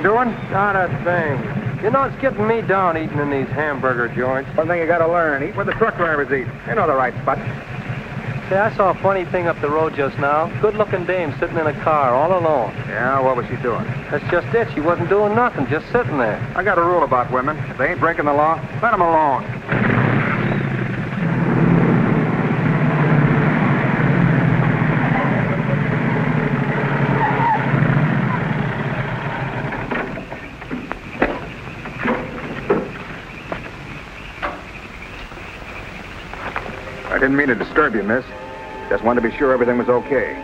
doing? Not a thing. You know, it's getting me down eating in these hamburger joints. One thing you gotta learn, eat where the truck drivers eat. They know the right spot. Say, I saw a funny thing up the road just now. Good-looking dame sitting in a car all alone. Yeah, what was she doing? That's just it. She wasn't doing nothing, just sitting there. I got a rule about women. If they ain't breaking the law, let them alone. I didn't mean to disturb you, miss. Just wanted to be sure everything was okay.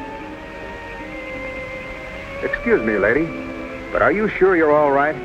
Excuse me, lady, but are you sure you're all right?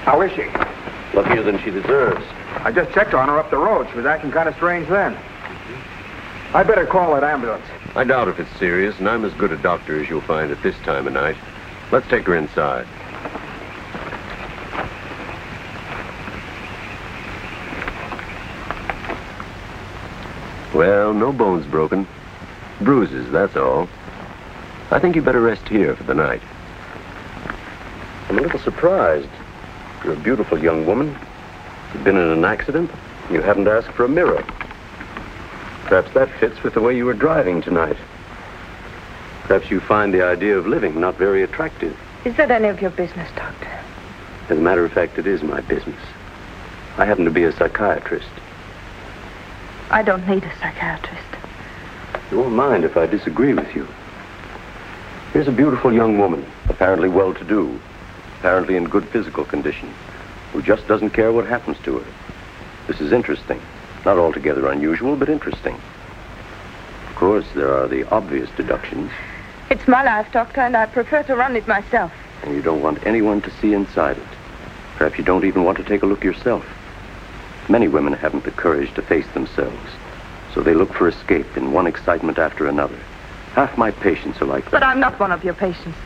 How is she? Luckier than she deserves. I just checked on her up the road. She was acting kind of strange then. I better call that ambulance. I doubt if it's serious, and I'm as good a doctor as you'll find at this time of night. Let's take her inside. Well, no bones broken. Bruises, that's all. I think you better rest here for the night. I'm a little surprised. You're a beautiful young woman. You've been in an accident. You haven't asked for a mirror. Perhaps that fits with the way you were driving tonight. Perhaps you find the idea of living not very attractive. Is that any of your business, Doctor? As a matter of fact, it is my business. I happen to be a psychiatrist. I don't need a psychiatrist. You won't mind if I disagree with you. Here's a beautiful young woman, apparently well-to-do, apparently in good physical condition, who just doesn't care what happens to her. This is interesting. Not altogether unusual, but interesting. Of course, there are the obvious deductions. It's my life, Doctor, and I prefer to run it myself. And you don't want anyone to see inside it. Perhaps you don't even want to take a look yourself. Many women haven't the courage to face themselves, so they look for escape in one excitement after another. Half my patients are like that. But I'm not one of your patients.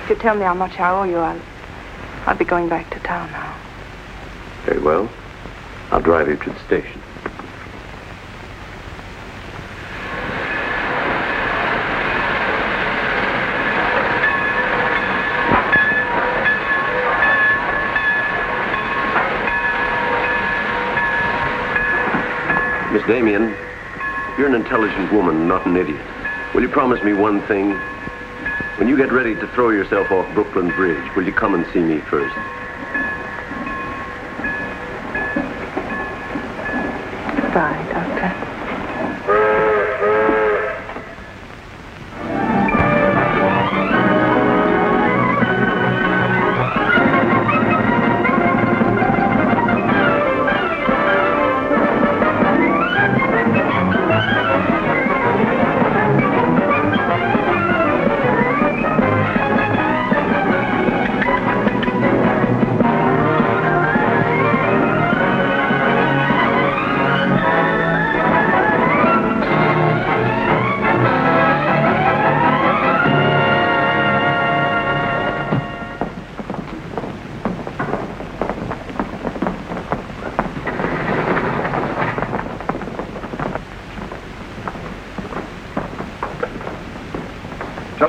If you tell me how much I owe you, I'll be going back to town now. Very well. I'll drive you to the station. Miss Damien, you're an intelligent woman, not an idiot. Will you promise me one thing? When you get ready to throw yourself off Brooklyn Bridge, will you come and see me first? Goodbye, Doctor.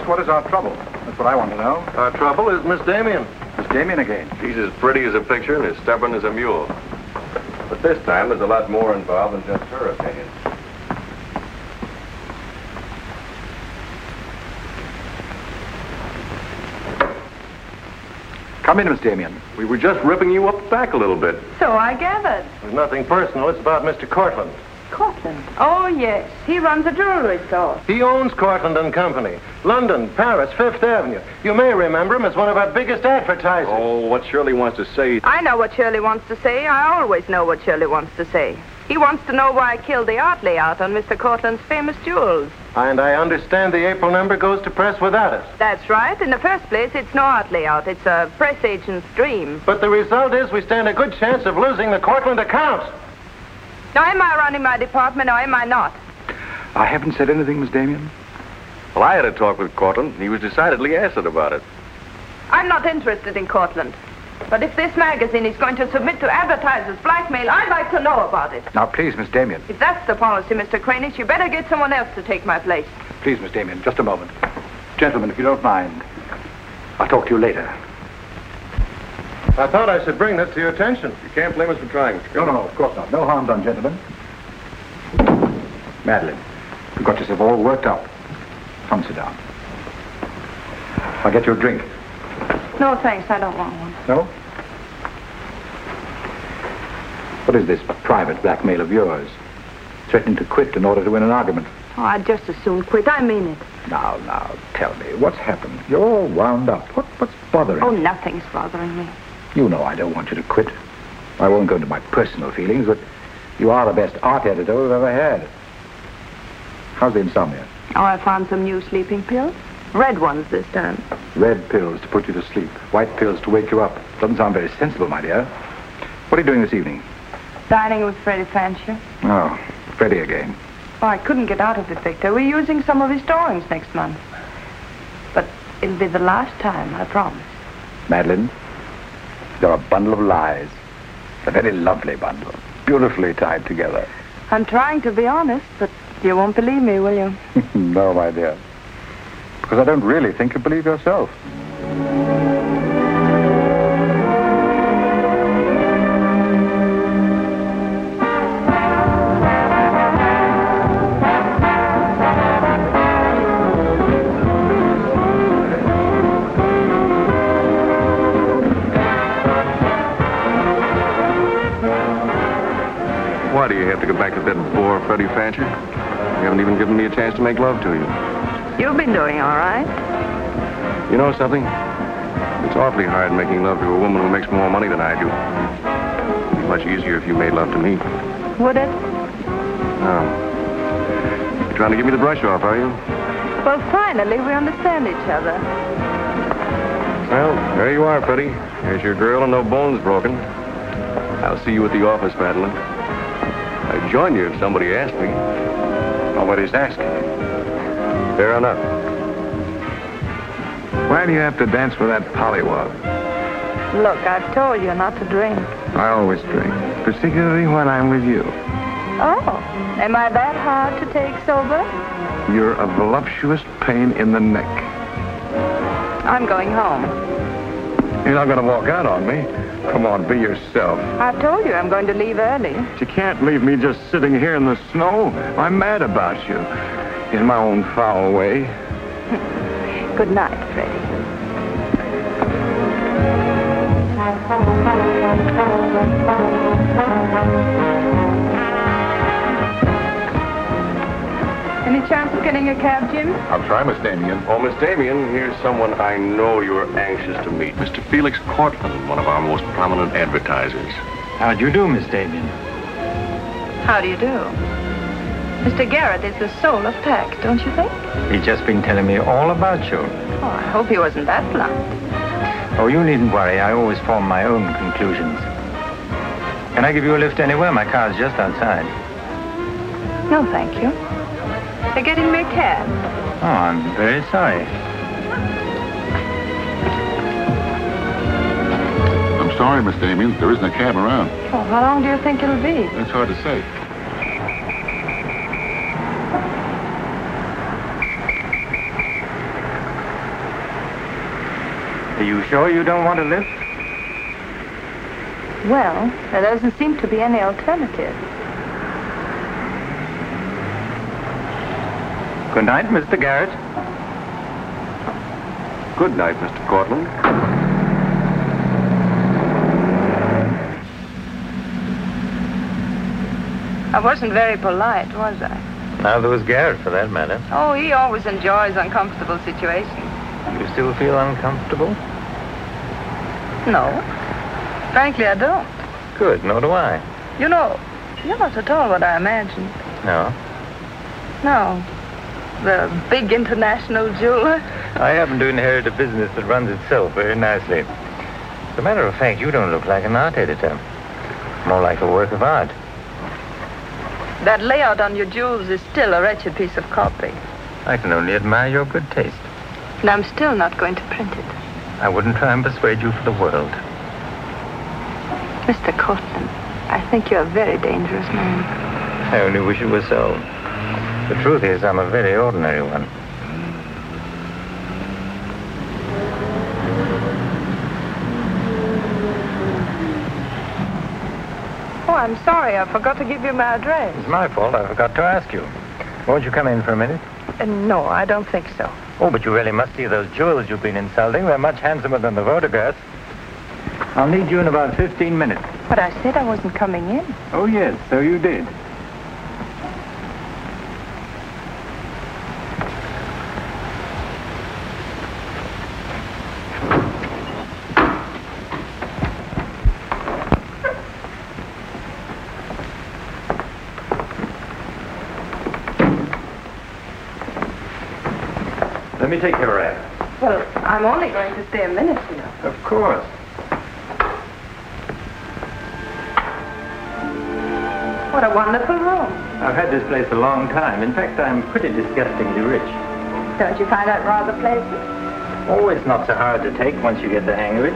What is our trouble? That's what I want to know. Our trouble is Miss Damien. Miss Damien again. She's as pretty as a picture and as stubborn as a mule. But this time there's a lot more involved than just her opinion. Come in, Miss Damien. We were just ripping you up back a little bit. So I gathered. There's nothing personal. It's about Mr. Cortland. Cortland. Oh, yes. He runs a jewelry store. He owns Cortland and Company. London, Paris, Fifth Avenue. You may remember him as one of our biggest advertisers. Oh, what Shirley wants to say. I know what Shirley wants to say. I always know what Shirley wants to say. He wants to know why I killed the art layout on Mr. Cortland's famous jewels. And I understand the April number goes to press without it. That's right. In the first place, it's no art layout. It's a press agent's dream. But the result is we stand a good chance of losing the Cortland account. Now, am I running my department or am I not? I haven't said anything, Miss Damien. Well, I had a talk with Cortland. He was decidedly acid about it. I'm not interested in Cortland. But if this magazine is going to submit to advertisers' blackmail, I'd like to know about it. Now, please, Miss Damien. If that's the policy, Mr. Kranich, you better get someone else to take my place. Please, Miss Damien, just a moment. Gentlemen, if you don't mind, I'll talk to you later. I thought I should bring this to your attention. You can't blame us for trying, Mr. No, of course not. No harm done, gentlemen. Madeline, you've got yourself all worked up. Come sit down. I'll get you a drink. No, thanks. I don't want one. No? What is this private blackmail of yours? Threatening to quit in order to win an argument. Oh, I'd just as soon quit. I mean it. Now, tell me, what's happened? You're all wound up. What's bothering Oh, you? nothing's bothering me. You know I don't want you to quit. I won't go into my personal feelings, but you are the best art editor we've ever had. How's the insomnia? Oh, I found some new sleeping pills. Red ones this time. Red pills to put you to sleep. White pills to wake you up. Doesn't sound very sensible, my dear. What are you doing this evening? Dining with Freddie Fancher. Oh, Freddie again. Oh, I couldn't get out of it, Victor. We're using some of his drawings next month. But it'll be the last time, I promise. Madeline, you're a bundle of lies. A very lovely bundle. Beautifully tied together. I'm trying to be honest, but you won't believe me, will you? No, my dear. Because I don't really think you believe yourself. Why do you have to go back to that bore, Freddie Fancher? You haven't even given me a chance to make love to you. You've been doing all right. You know something? It's awfully hard making love to a woman who makes more money than I do. It'd be much easier if you made love to me. Would it? Oh. You're trying to give me the brush off, are you? Well, finally, we understand each other. Well, there you are, Freddie. There's your girl and no bones broken. I'll see you at the office, Madeline. I'd join you if somebody asked me. Nobody's asking. Fair enough. Why do you have to dance with that pollywog? Look, I've told you not to drink. I always drink, particularly when I'm with you. Oh, am I that hard to take sober? You're a voluptuous pain in the neck. I'm going home. You're not going to walk out on me. Come on, be yourself. I've told you I'm going to leave early. But you can't leave me just sitting here in the snow. I'm mad about you. In my own foul way. Good night, Freddie. Any chance of getting a cab, Jim? I'll try, Miss Damien. Oh, Miss Damien, here's someone I know you're anxious to meet. Mr. Felix Cortland, one of our most prominent advertisers. How do you do, Miss Damien? How do you do? Mr. Garrett is the soul of tact, don't you think? He's just been telling me all about you. Oh, I hope he wasn't that blunt. Oh, you needn't worry. I always form my own conclusions. Can I give you a lift anywhere? My car's just outside. No, thank you. They're getting me a cab. Oh, I'm very sorry. I'm sorry, Miss Damien. There isn't a cab around. Oh, how long do you think it'll be? That's hard to say. Are you sure you don't want a lift? Well, there doesn't seem to be any alternative. Good night, Mr. Garrett. Good night, Mr. Cortland. I wasn't very polite, was I? Neither was Garrett, for that matter. Oh, he always enjoys uncomfortable situations. You still feel uncomfortable? No. Frankly, I don't. Good, nor do I. You know, you're not at all what I imagined. No. No. The big international jeweler. I happen to inherit a business that runs itself very nicely. As a matter of fact, you don't look like an art editor. More like a work of art. That layout on your jewels is still a wretched piece of copy. I can only admire your good taste. And I'm still not going to print it. I wouldn't try and persuade you for the world. Mr. Cortland, I think you're a very dangerous man. I only wish it were so. The truth is, I'm a very ordinary one. Oh, I'm sorry. I forgot to give you my address. It's my fault. I forgot to ask you. Won't you come in for a minute? No, I don't think so. Oh, but you really must see those jewels you've been insulting. They're much handsomer than the photographs. I'll need you in about 15 minutes. But I said I wasn't coming in. Oh, yes, so you did. Let me take your wrap. Well, I'm only going to stay a minute, you know. Of course. What a wonderful room. I've had this place a long time. In fact, I'm pretty disgustingly rich. Don't you find that rather pleasant? Oh, it's not so hard to take once you get the hang of it.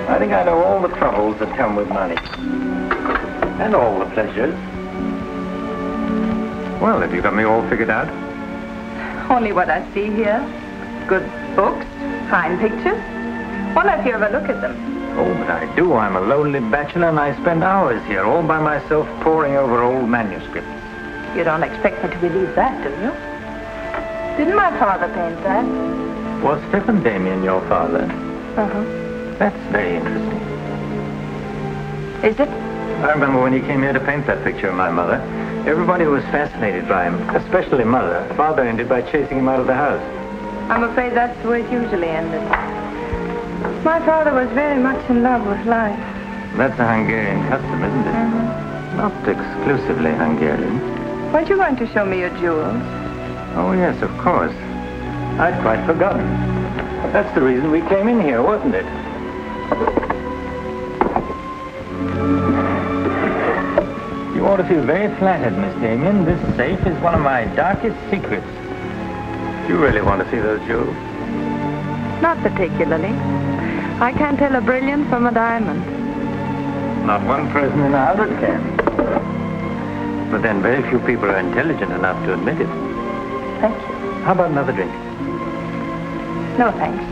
I think I know all the troubles that come with money. And all the pleasures. Well, have you got me all figured out? Only what I see here. Good books, fine pictures. Wonder if you ever look at them. Oh, but I do. I'm a lonely bachelor, and I spend hours here all by myself poring over old manuscripts. You don't expect me to believe that, do you? Didn't my father paint that? Was Stephen Damien your father? Uh-huh. That's very interesting. Is it? I remember when he came here to paint that picture of my mother. Everybody was fascinated by him, especially Mother. Father ended by chasing him out of the house. I'm afraid that's the way it usually ended. My father was very much in love with life. That's a Hungarian custom, isn't it? Mm-hmm. Not exclusively Hungarian. Weren't you going to show me your jewels? Oh, yes, of course. I'd quite forgotten. That's the reason we came in here, wasn't it? You ought to feel very flattered, Miss Damien. This safe is one of my darkest secrets. Do you really want to see those jewels? Not particularly. I can't tell a brilliant from a diamond. Not one person in 100 can. But then very few people are intelligent enough to admit it. Thank you. How about another drink? No, thanks.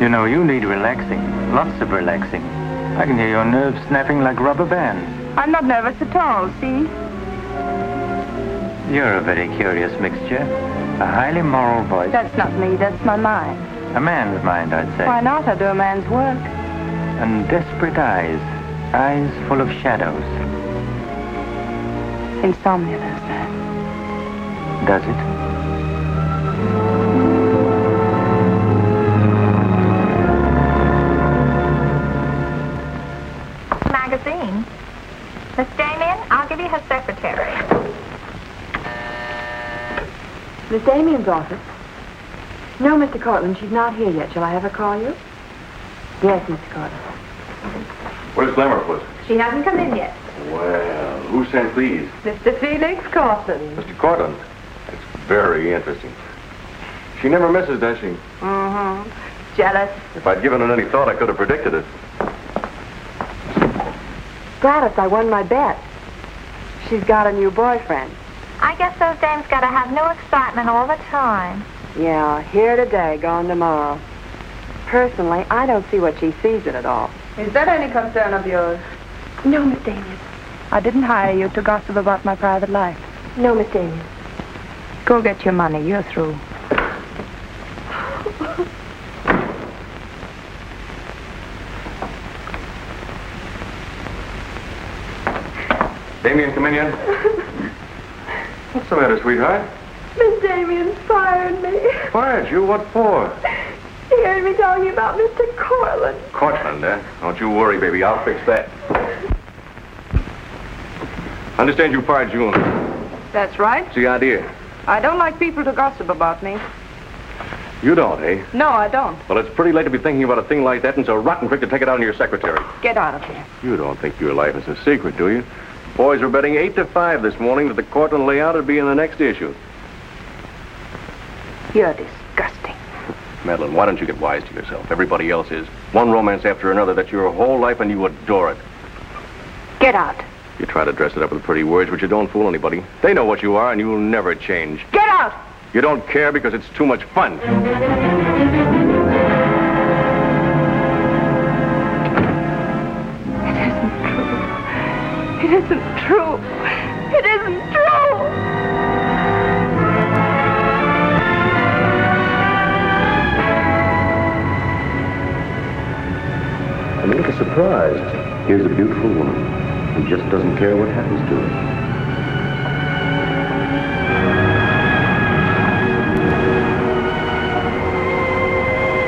You know, you need relaxing. Lots of relaxing. I can hear your nerves snapping like rubber bands. I'm not nervous at all, see? You're a very curious mixture. A highly moral voice. That's not me, that's my mind. A man's mind, I'd say. Why not? I do a man's work. And desperate eyes. Eyes full of shadows. Insomnia does that. Does it? Magazine. Miss Damien, I'll give you her secretary. Miss Damien's office? No, Mr. Cortland, she's not here yet. Shall I have her call you? Yes, Mr. Cortland. Where's Lamarr, please? She hasn't come in yet. Well, who sent these? Mr. Felix Cortland. Mr. Cortland. That's very interesting. She never misses, does she? Mm-hmm. Jealous. If I'd given it any thought, I could have predicted it. Gladys, I won my bet. She's got a new boyfriend. I guess those dames gotta have new excitement all the time. Yeah, here today, gone tomorrow. Personally, I don't see what she sees in it all. Is that any concern of yours? No, Miss Damien. I didn't hire you to gossip about my private life. No, Miss Damien. Go get your money. You're through. Damien, come in yet? What's the matter, sweetheart? Miss Damien's fired me. Fired you? What for? He heard me talking about Mr. Cortland. Cortland, eh? Don't you worry, baby. I'll fix that. Understand you fired June. That's right. What's the idea? I don't like people to gossip about me. You don't, eh? No, I don't. Well, it's pretty late to be thinking about a thing like that and so rotten quick to take it out on your secretary. Get out of here. You don't think your life is a secret, do you? Boys were betting 8-5 this morning that the Cortland layout would be in the next issue. You're disgusting. Madeline, why don't you get wise to yourself? Everybody else is. One romance after another. That's your whole life and you adore it. Get out. You try to dress it up with pretty words, but you don't fool anybody. They know what you are and you'll never change. Get out! You don't care because it's too much fun. It isn't true. It isn't true. I'm a little surprised. Here's a beautiful woman who just doesn't care what happens to her.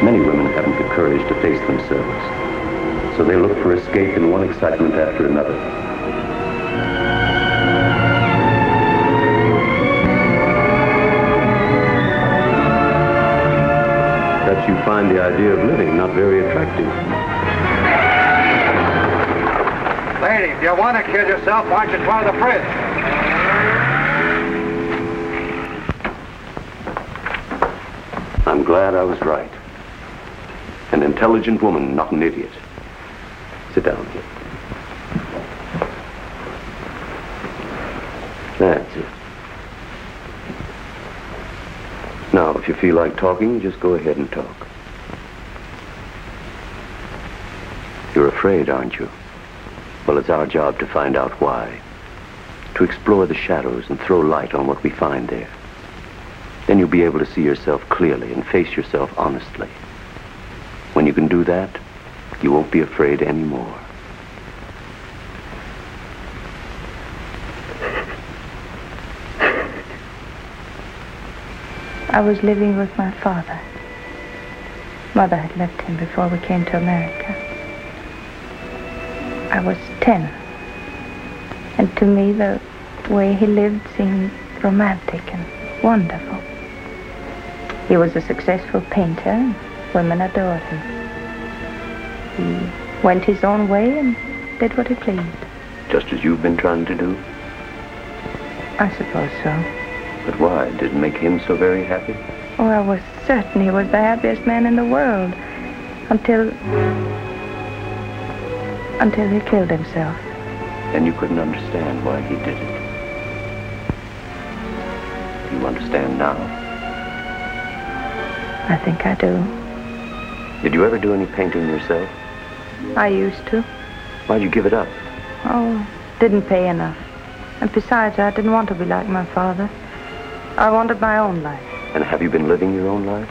Many women haven't the courage to face themselves, so they look for escape in one excitement after another. Perhaps you find the idea of living not very attractive. Lady, if you want to kill yourself, why don't you try the fridge? I'm glad I was right. An intelligent woman, not an idiot. Sit down here. That's it. Now, if you feel like talking, just go ahead and talk. You're afraid, aren't you? Well, it's our job to find out why. To explore the shadows and throw light on what we find there. Then you'll be able to see yourself clearly and face yourself honestly. When you can do that, you won't be afraid anymore. I was living with my father. Mother had left him before we came to America. I was 10. And to me, the way he lived seemed romantic and wonderful. He was a successful painter, and women adored him. He went his own way and did what he pleased. Just as you've been trying to do? I suppose so. But why? Did it make him so very happy? Oh, I was certain he was the happiest man in the world. Until he killed himself. And you couldn't understand why he did it. Do you understand now? I think I do. Did you ever do any painting yourself? I used to. Why'd you give it up? Oh, didn't pay enough. And besides, I didn't want to be like my father. I wanted my own life. And have you been living your own life?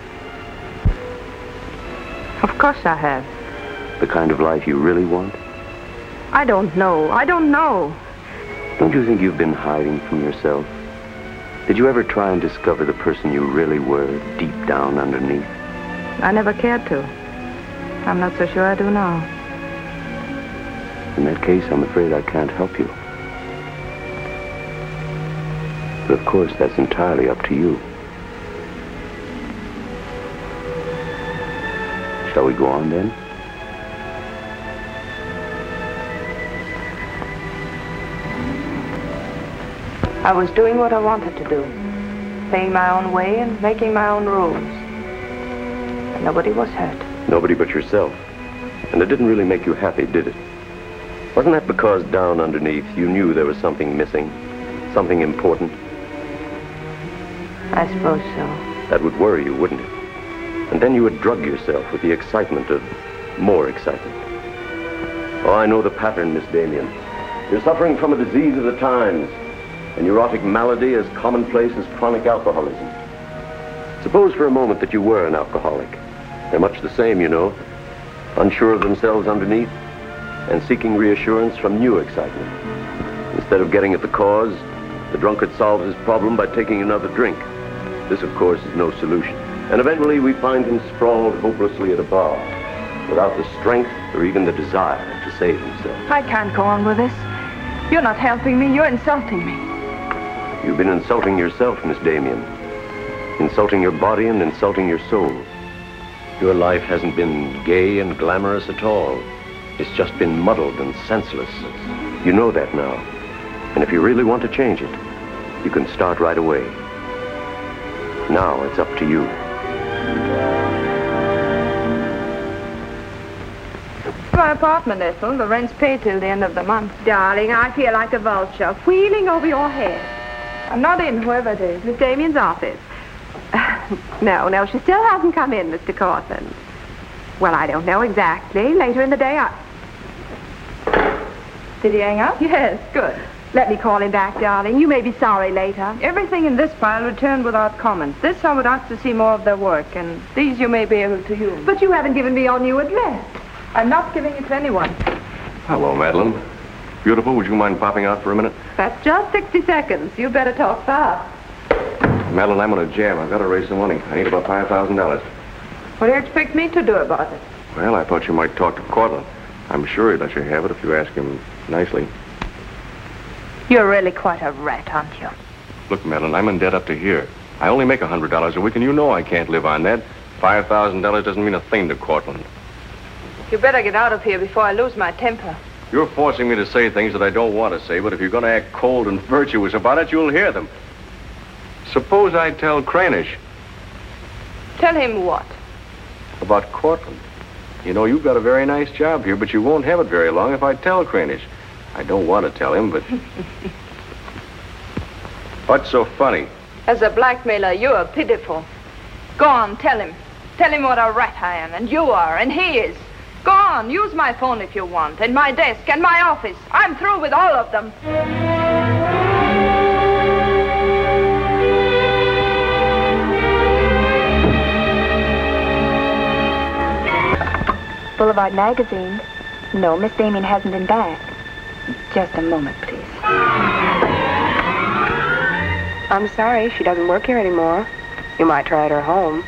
Of course I have. The kind of life you really want? I don't know. I don't know. Don't you think you've been hiding from yourself? Did you ever try and discover the person you really were deep down underneath? I never cared to. I'm not so sure I do now. In that case, I'm afraid I can't help you. But of course, that's entirely up to you. Shall we go on then? I was doing what I wanted to do. Playing my own way and making my own rules. And nobody was hurt. Nobody but yourself. And it didn't really make you happy, did it? Wasn't that because down underneath you knew there was something missing? Something important? I suppose so. That would worry you, wouldn't it? And then you would drug yourself with the excitement of more excitement. Oh, I know the pattern, Miss Damien. You're suffering from a disease of the times. A neurotic malady as commonplace as chronic alcoholism. Suppose for a moment that you were an alcoholic. They're much the same, you know. Unsure of themselves underneath and seeking reassurance from new excitement. Instead Instead of getting at the cause, the drunkard solves his problem by taking another drink. This, of course, is no solution. And eventually we find him sprawled hopelessly at a bar, without the strength or even the desire to save himself. I can't go on with this. You're not helping me. You're insulting me. You've been insulting yourself, Miss Damien. Insulting your body and insulting your soul. Your life hasn't been gay and glamorous at all. It's just been muddled and senseless. You know that now. And if you really want to change it, you can start right away. Now it's up to you. My apartment, Ethel. The rent's paid till the end of the month. Darling, I feel like a vulture, wheeling over your head. I'm not in, whoever it is. Miss Damien's office. No, she still hasn't come in, Mr. Cortland. Well, I don't know exactly. Later in the day, Did he hang up? Yes, good. Let me call him back, darling. You may be sorry later. Everything in this file returned without comment. This I would ask to see more of their work, and these you may be able to use. But you haven't given me your new address. I'm not giving it to anyone. Hello, Madeline. Beautiful, would you mind popping out for a minute? That's just 60 seconds. You better talk fast. Madeline, I'm on a jam. I've got to raise some money. I need about $5,000. What do you expect me to do about it? Well, I thought you might talk to Cortland. I'm sure he'd let you have it if you ask him nicely. You're really quite a rat, aren't you? Look, Madeline, I'm in debt up to here. I only make $100 a week, and you know I can't live on that. $5,000 doesn't mean a thing to Cortland. You better get out of here before I lose my temper. You're forcing me to say things that I don't want to say, but if you're going to act cold and virtuous about it, you'll hear them. Suppose I tell Cranish. Tell him what? About Cortland. You know, you've got a very nice job here, but you won't have it very long if I tell Cranish. I don't want to tell him, but... What's so funny? As a blackmailer, you are pitiful. Go on, tell him. Tell him what a rat I am, and you are, and he is. Go on, use my phone if you want, and my desk, and my office. I'm through with all of them. Boulevard Magazine. No, Miss Damien hasn't been back. Just a moment, please. I'm sorry, she doesn't work here anymore. You might try at her home.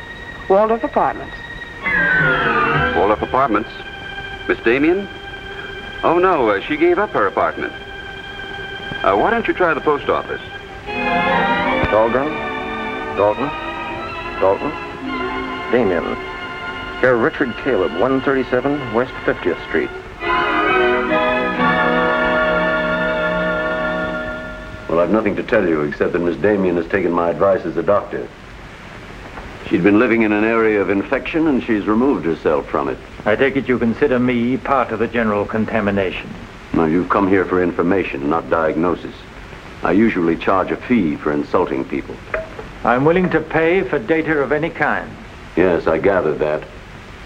Waldorf Apartments. Waldorf Apartments? Miss Damien? Oh, no, she gave up her apartment. Why don't you try the post office? Dahlgren? Dalton? Dalton? Damien. Here, Richard Caleb, 137 West 50th Street. Well, I've nothing to tell you except that Miss Damien has taken my advice as a doctor. She'd been living in an area of infection, and she's removed herself from it. I take it you consider me part of the general contamination. Now, you've come here for information, not diagnosis. I usually charge a fee for insulting people. I'm willing to pay for data of any kind. Yes, I gathered that.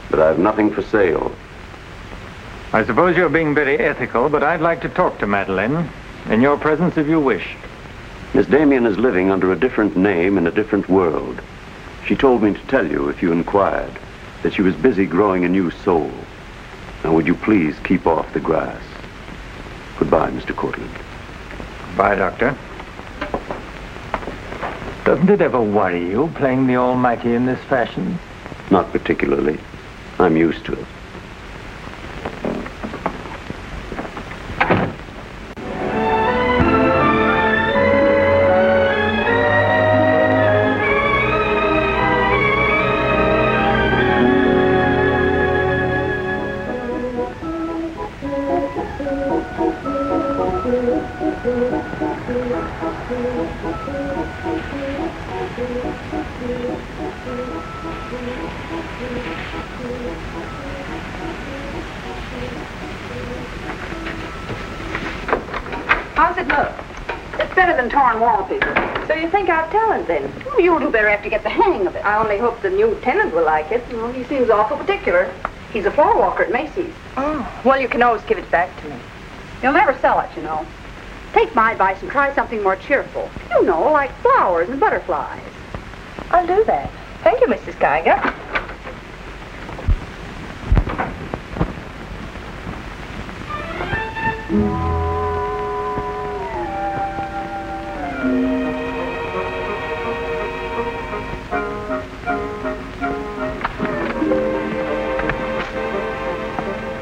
But I have nothing for sale. I suppose you're being very ethical, but I'd like to talk to Madeline. In your presence, if you wish. Miss Damien is living under a different name in a different world. She told me to tell you, if you inquired, that she was busy growing a new soul. Now, would you please keep off the grass? Goodbye, Mr. Cortland. Bye, Doctor. Doesn't it ever worry you, playing the almighty in this fashion? Not particularly. I'm used to it. How's it look? It's better than torn wallpaper. So you think I've talent, then? Well, you'll do better after you get the hang of it. I only hope the new tenant will like it. Well, he seems awful particular. He's a floor walker at Macy's. Oh, well, you can always give it back to me. You'll never sell it, you know. Take my advice and try something more cheerful. You know, like flowers and butterflies. I'll do that. Thank you, Mrs. Geiger.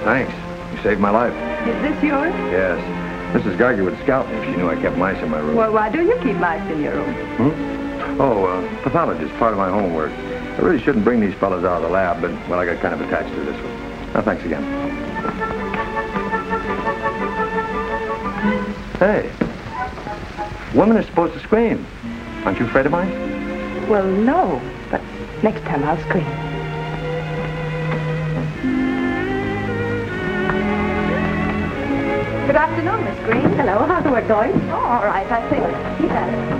Thanks. You saved my life. Is this yours? Yes. Mrs. Geiger would scout me if she knew I kept mice in my room. Well, why do you keep mice in your room? Pathologist, part of my homework. I really shouldn't bring these fellas out of the lab, but, well, I got kind of attached to this one. Now, thanks again. Hey. Women are supposed to scream. Aren't you afraid of mice? Well, no, but next time I'll scream. Good afternoon, Miss Green. Hello, how's the work going? Oh, all right, I think. Yes.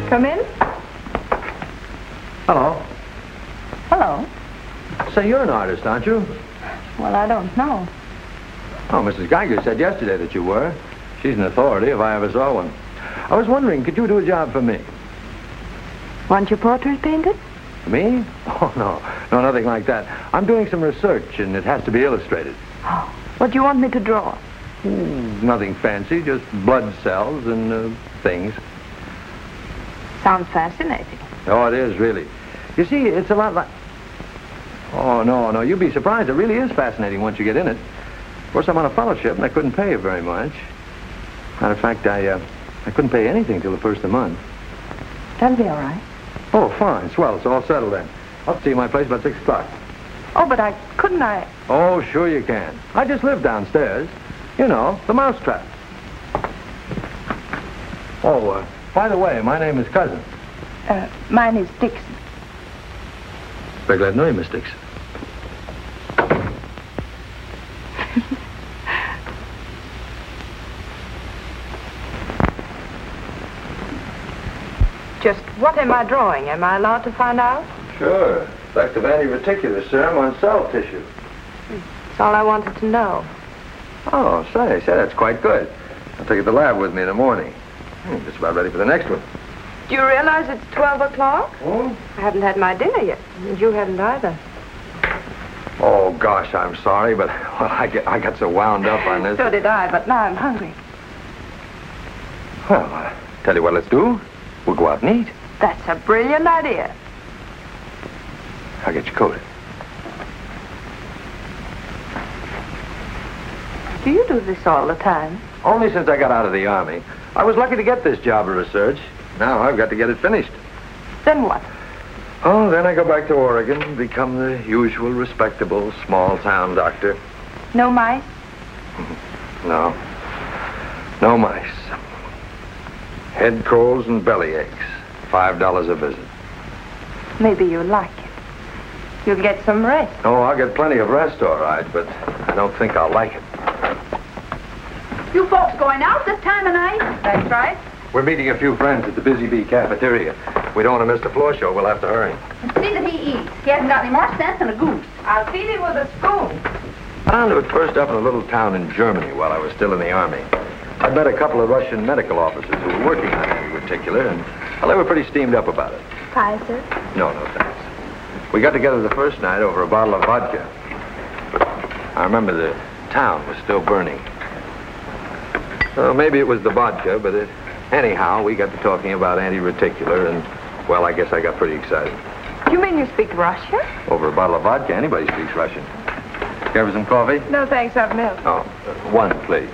Come in. Hello. Hello. Say, you're an artist, aren't you? Well, I don't know. Oh, Mrs. Geiger said yesterday that you were. She's an authority if I ever saw one. I was wondering, could you do a job for me? Want your portrait painted? Me? Oh, no. No, nothing like that. I'm doing some research, and it has to be illustrated. Oh, what do you want me to draw? Nothing fancy, just blood cells and things. Sounds fascinating. Oh, it is, really. You see, it's a lot like... Oh, no, you'd be surprised. It really is fascinating once you get in it. Of course, I'm on a fellowship, and I couldn't pay you very much. Matter of fact, I couldn't pay anything till the first of the month. That'll be all right. Oh, fine. Swell. It's all settled then. I'll see you at my place about 6 o'clock. Oh, but couldn't I... Oh, sure you can. I just live downstairs. You know, the mousetrap. Oh, by the way, my name is Cousin. Mine is Dixon. Very glad to know you, Miss Dixon. Just what am I drawing? Am I allowed to find out? Sure. Effect of anti-reticular serum on cell tissue. That's all I wanted to know. Oh, say, that's quite good. I'll take it to the lab with me in the morning. Just about ready for the next one. Do you realize it's 12 o'clock? Oh? I haven't had my dinner yet, and you haven't either. Oh, gosh, I'm sorry, but well, I got so wound up on this. So did I, but now I'm hungry. Well, tell you what let's do. We'll go out and eat. That's a brilliant idea. I'll get your coat. Do you do this all the time? Only since I got out of the Army. I was lucky to get this job of research. Now I've got to get it finished. Then what? Oh, then I go back to Oregon and become the usual respectable small-town doctor. No mice? No. No mice. Head colds and belly aches. $5 a visit. Maybe you'll like it. You'll get some rest. Oh, I'll get plenty of rest, all right, but I don't think I'll like it. You folks going out this time of night? That's right. We're meeting a few friends at the Busy Bee cafeteria. We don't want to miss the floor show. We'll have to hurry. See that he eats. He hasn't got any more sense than a goose. I'll feed him with a spoon. I lived first up in a little town in Germany while I was still in the Army. I met a couple of Russian medical officers who were working on anti-reticular, and well, they were pretty steamed up about it. Pie, sir? No, thanks. We got together the first night over a bottle of vodka. I remember the town was still burning. Well, maybe it was the vodka, but anyhow, we got to talking about anti-reticular, and, well, I guess I got pretty excited. You mean you speak Russian? Over a bottle of vodka, anybody speaks Russian. Care for some coffee? No, thanks, I've milk. Oh, one, please.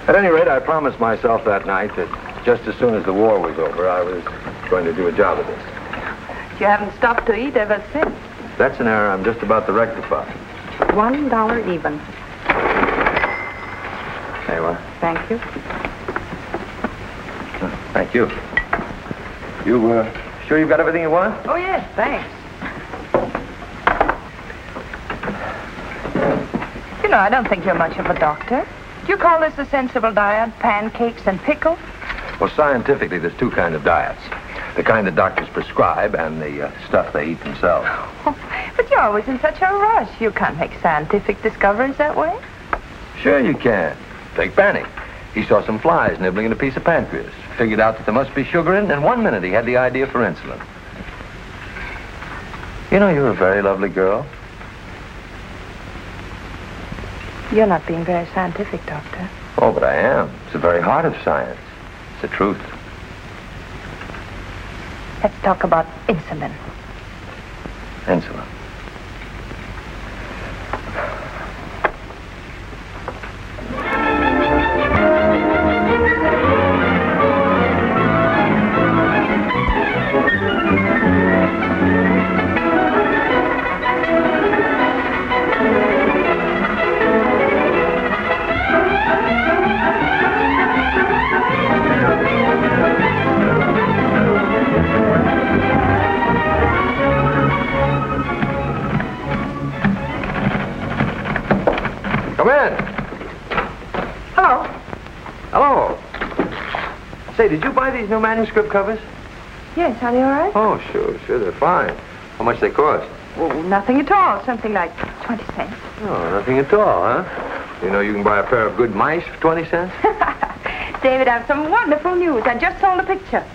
At any rate, I promised myself that night that just as soon as the war was over, I was going to do a job of this. You haven't stopped to eat ever since. That's an error I'm just about to rectify. $1 even. There you are. Thank you. Thank you. You, sure you've got everything you want? Oh, yes, thanks. You know, I don't think you're much of a doctor. Do you call this a sensible diet? Pancakes and pickles? Well, scientifically, there's two kinds of diets. The kind that doctors prescribe and the stuff they eat themselves. Oh, but you're always in such a rush. You can't make scientific discoveries that way. Sure you can. Take Banny. He saw some flies nibbling at a piece of pancreas. Figured out that there must be sugar in it, and in 1 minute he had the idea for insulin. You know, you're a very lovely girl. You're not being very scientific, Doctor. Oh, but I am. It's the very heart of science. It's the truth. Let's talk about insulin. Insulin. Come in. Hello. Hello. Say, did you buy these new manuscript covers? Yes, are they all right? Oh, sure, they're fine. How much they cost? Oh, nothing at all. Something like 20 cents. Oh, nothing at all, huh? You know you can buy a pair of good mice for 20 cents? David, I have some wonderful news. I just sold a picture.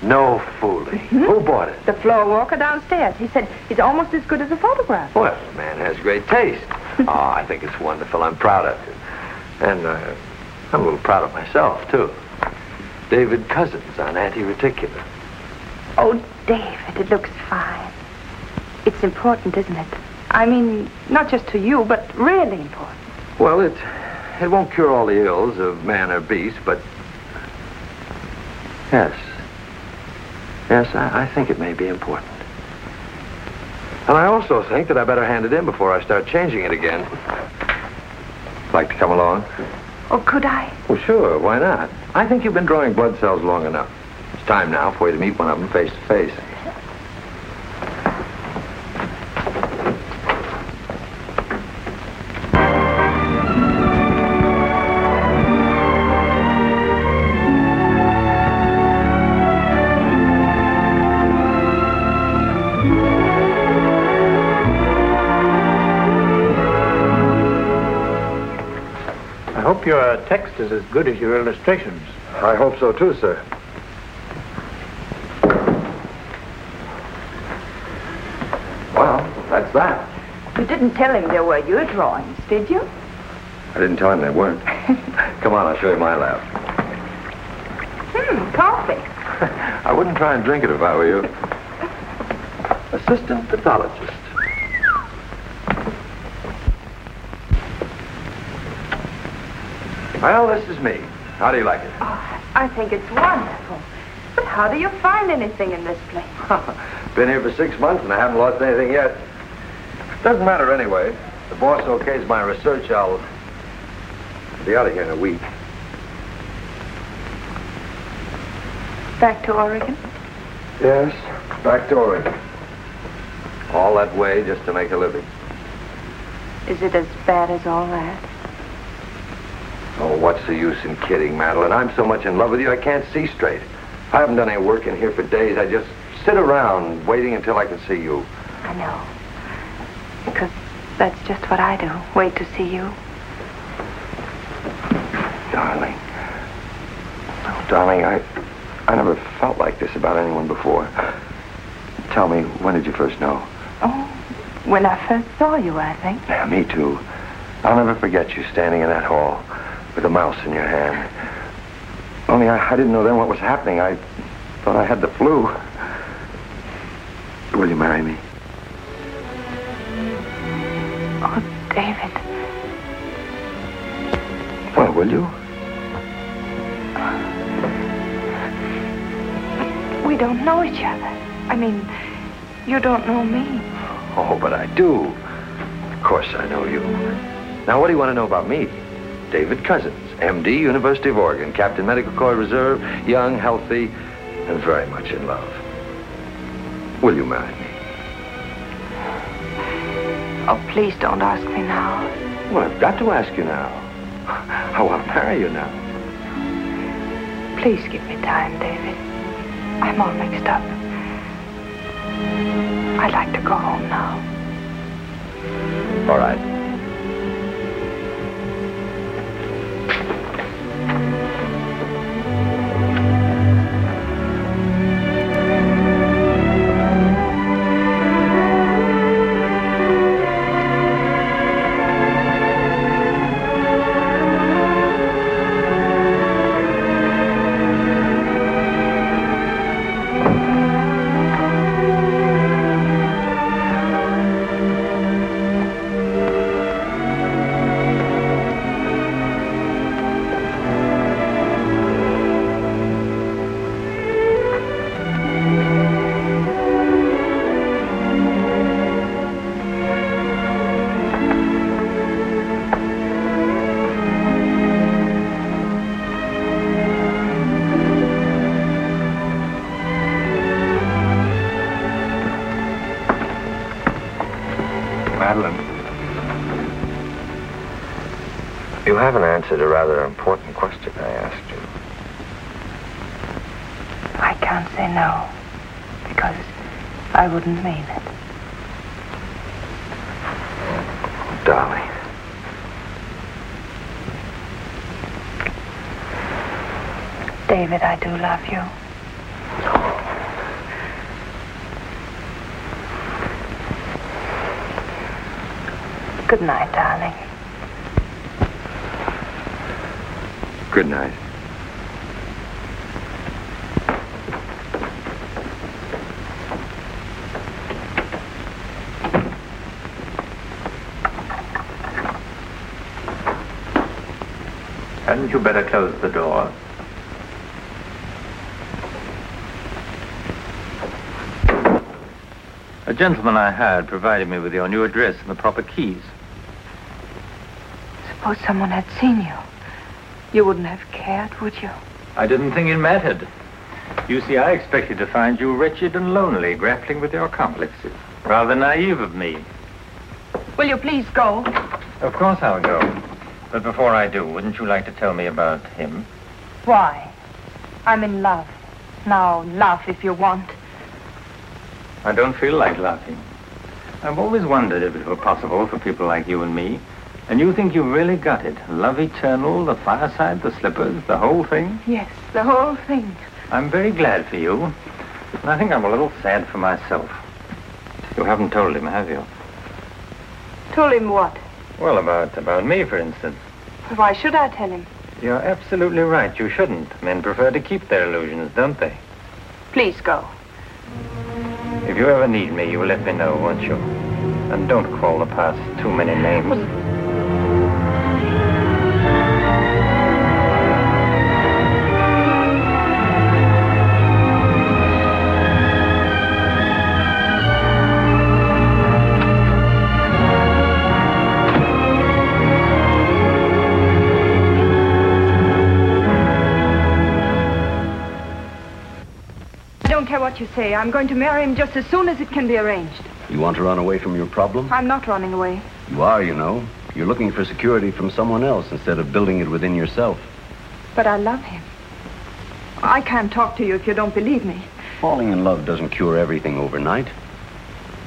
No fooling. Who bought it? The floor walker downstairs. He said it's almost as good as a photograph. Well, the man has great taste. Oh, I think it's wonderful. I'm proud of you. And I'm a little proud of myself, too. David Cousins on anti-reticular. Oh, David, it looks fine. It's important, isn't it? I mean, not just to you, but really important. Well, it won't cure all the ills of man or beast, but yes. Yes, I think it may be important. And I also think that I better hand it in before I start changing it again. Like to come along? Oh, could I? Well, sure, why not? I think you've been drawing blood cells long enough. It's time now for you to meet one of them face to face. I hope your text is as good as your illustrations. I hope so, too, sir. Well, that's that. You didn't tell him they were your drawings, did you? I didn't tell him they weren't. Come on, I'll show you my lab. Coffee. I wouldn't try and drink it if I were you. Assistant pathologist. Well, this is me. How do you like it? Oh, I think it's wonderful. But how do you find anything in this place? Been here for 6 months and I haven't lost anything yet. Doesn't matter anyway. The boss okays my research. I'll be out of here in a week. Back to Oregon? Yes, back to Oregon. All that way just to make a living. Is it as bad as all that? Oh, what's the use in kidding, Madeline? I'm so much in love with you, I can't see straight. I haven't done any work in here for days. I just sit around waiting until I can see you. I know. Because that's just what I do. Wait to see you. Darling. Oh, darling, I never felt like this about anyone before. Tell me, when did you first know? Oh, when I first saw you, I think. Yeah, me too. I'll never forget you standing in that hall with a mouse in your hand. Only I didn't know then what was happening. I thought I had the flu. Will you marry me? Oh, David. Well, will you? We don't know each other. I mean, you don't know me. Oh, but I do. Of course I know you. Now, what do you want to know about me? David Cousins, M.D., University of Oregon, Captain Medical Corps Reserve, young, healthy, and very much in love. Will you marry me? Oh, please don't ask me now. Well, I've got to ask you now. I want to marry you now. Please give me time, David. I'm all mixed up. I'd like to go home now. All right. Madeline. You haven't answered a rather important question I asked you. I can't say no, because I wouldn't mean it. Darling. David, I do love you. Good night, darling. Good night. Hadn't you better close the door? A gentleman I hired provided me with your new address and the proper keys. Suppose someone had seen you. You wouldn't have cared, would you? I didn't think it mattered. You see, I expected to find you wretched and lonely, grappling with your complexes. Rather naive of me. Will you please go? Of course I'll go. But before I do, wouldn't you like to tell me about him? Why? I'm in love. Now, laugh if you want. I don't feel like laughing. I've always wondered if it were possible for people like you and me. And you think you've really got it? Love eternal, the fireside, the slippers, the whole thing? Yes, the whole thing. I'm very glad for you. And I think I'm a little sad for myself. You haven't told him, have you? Told him what? Well, about me, for instance. Why should I tell him? You're absolutely right. You shouldn't. Men prefer to keep their illusions, don't they? Please go. If you ever need me, you let me know, won't you? And don't call the past too many names. I don't care what you say. I'm going to marry him just as soon as it can be arranged. You want to run away from your problem? I'm not running away. You are, you know. You're looking for security from someone else instead of building it within yourself. But I love him. I can't talk to you if you don't believe me. Falling in love doesn't cure everything overnight.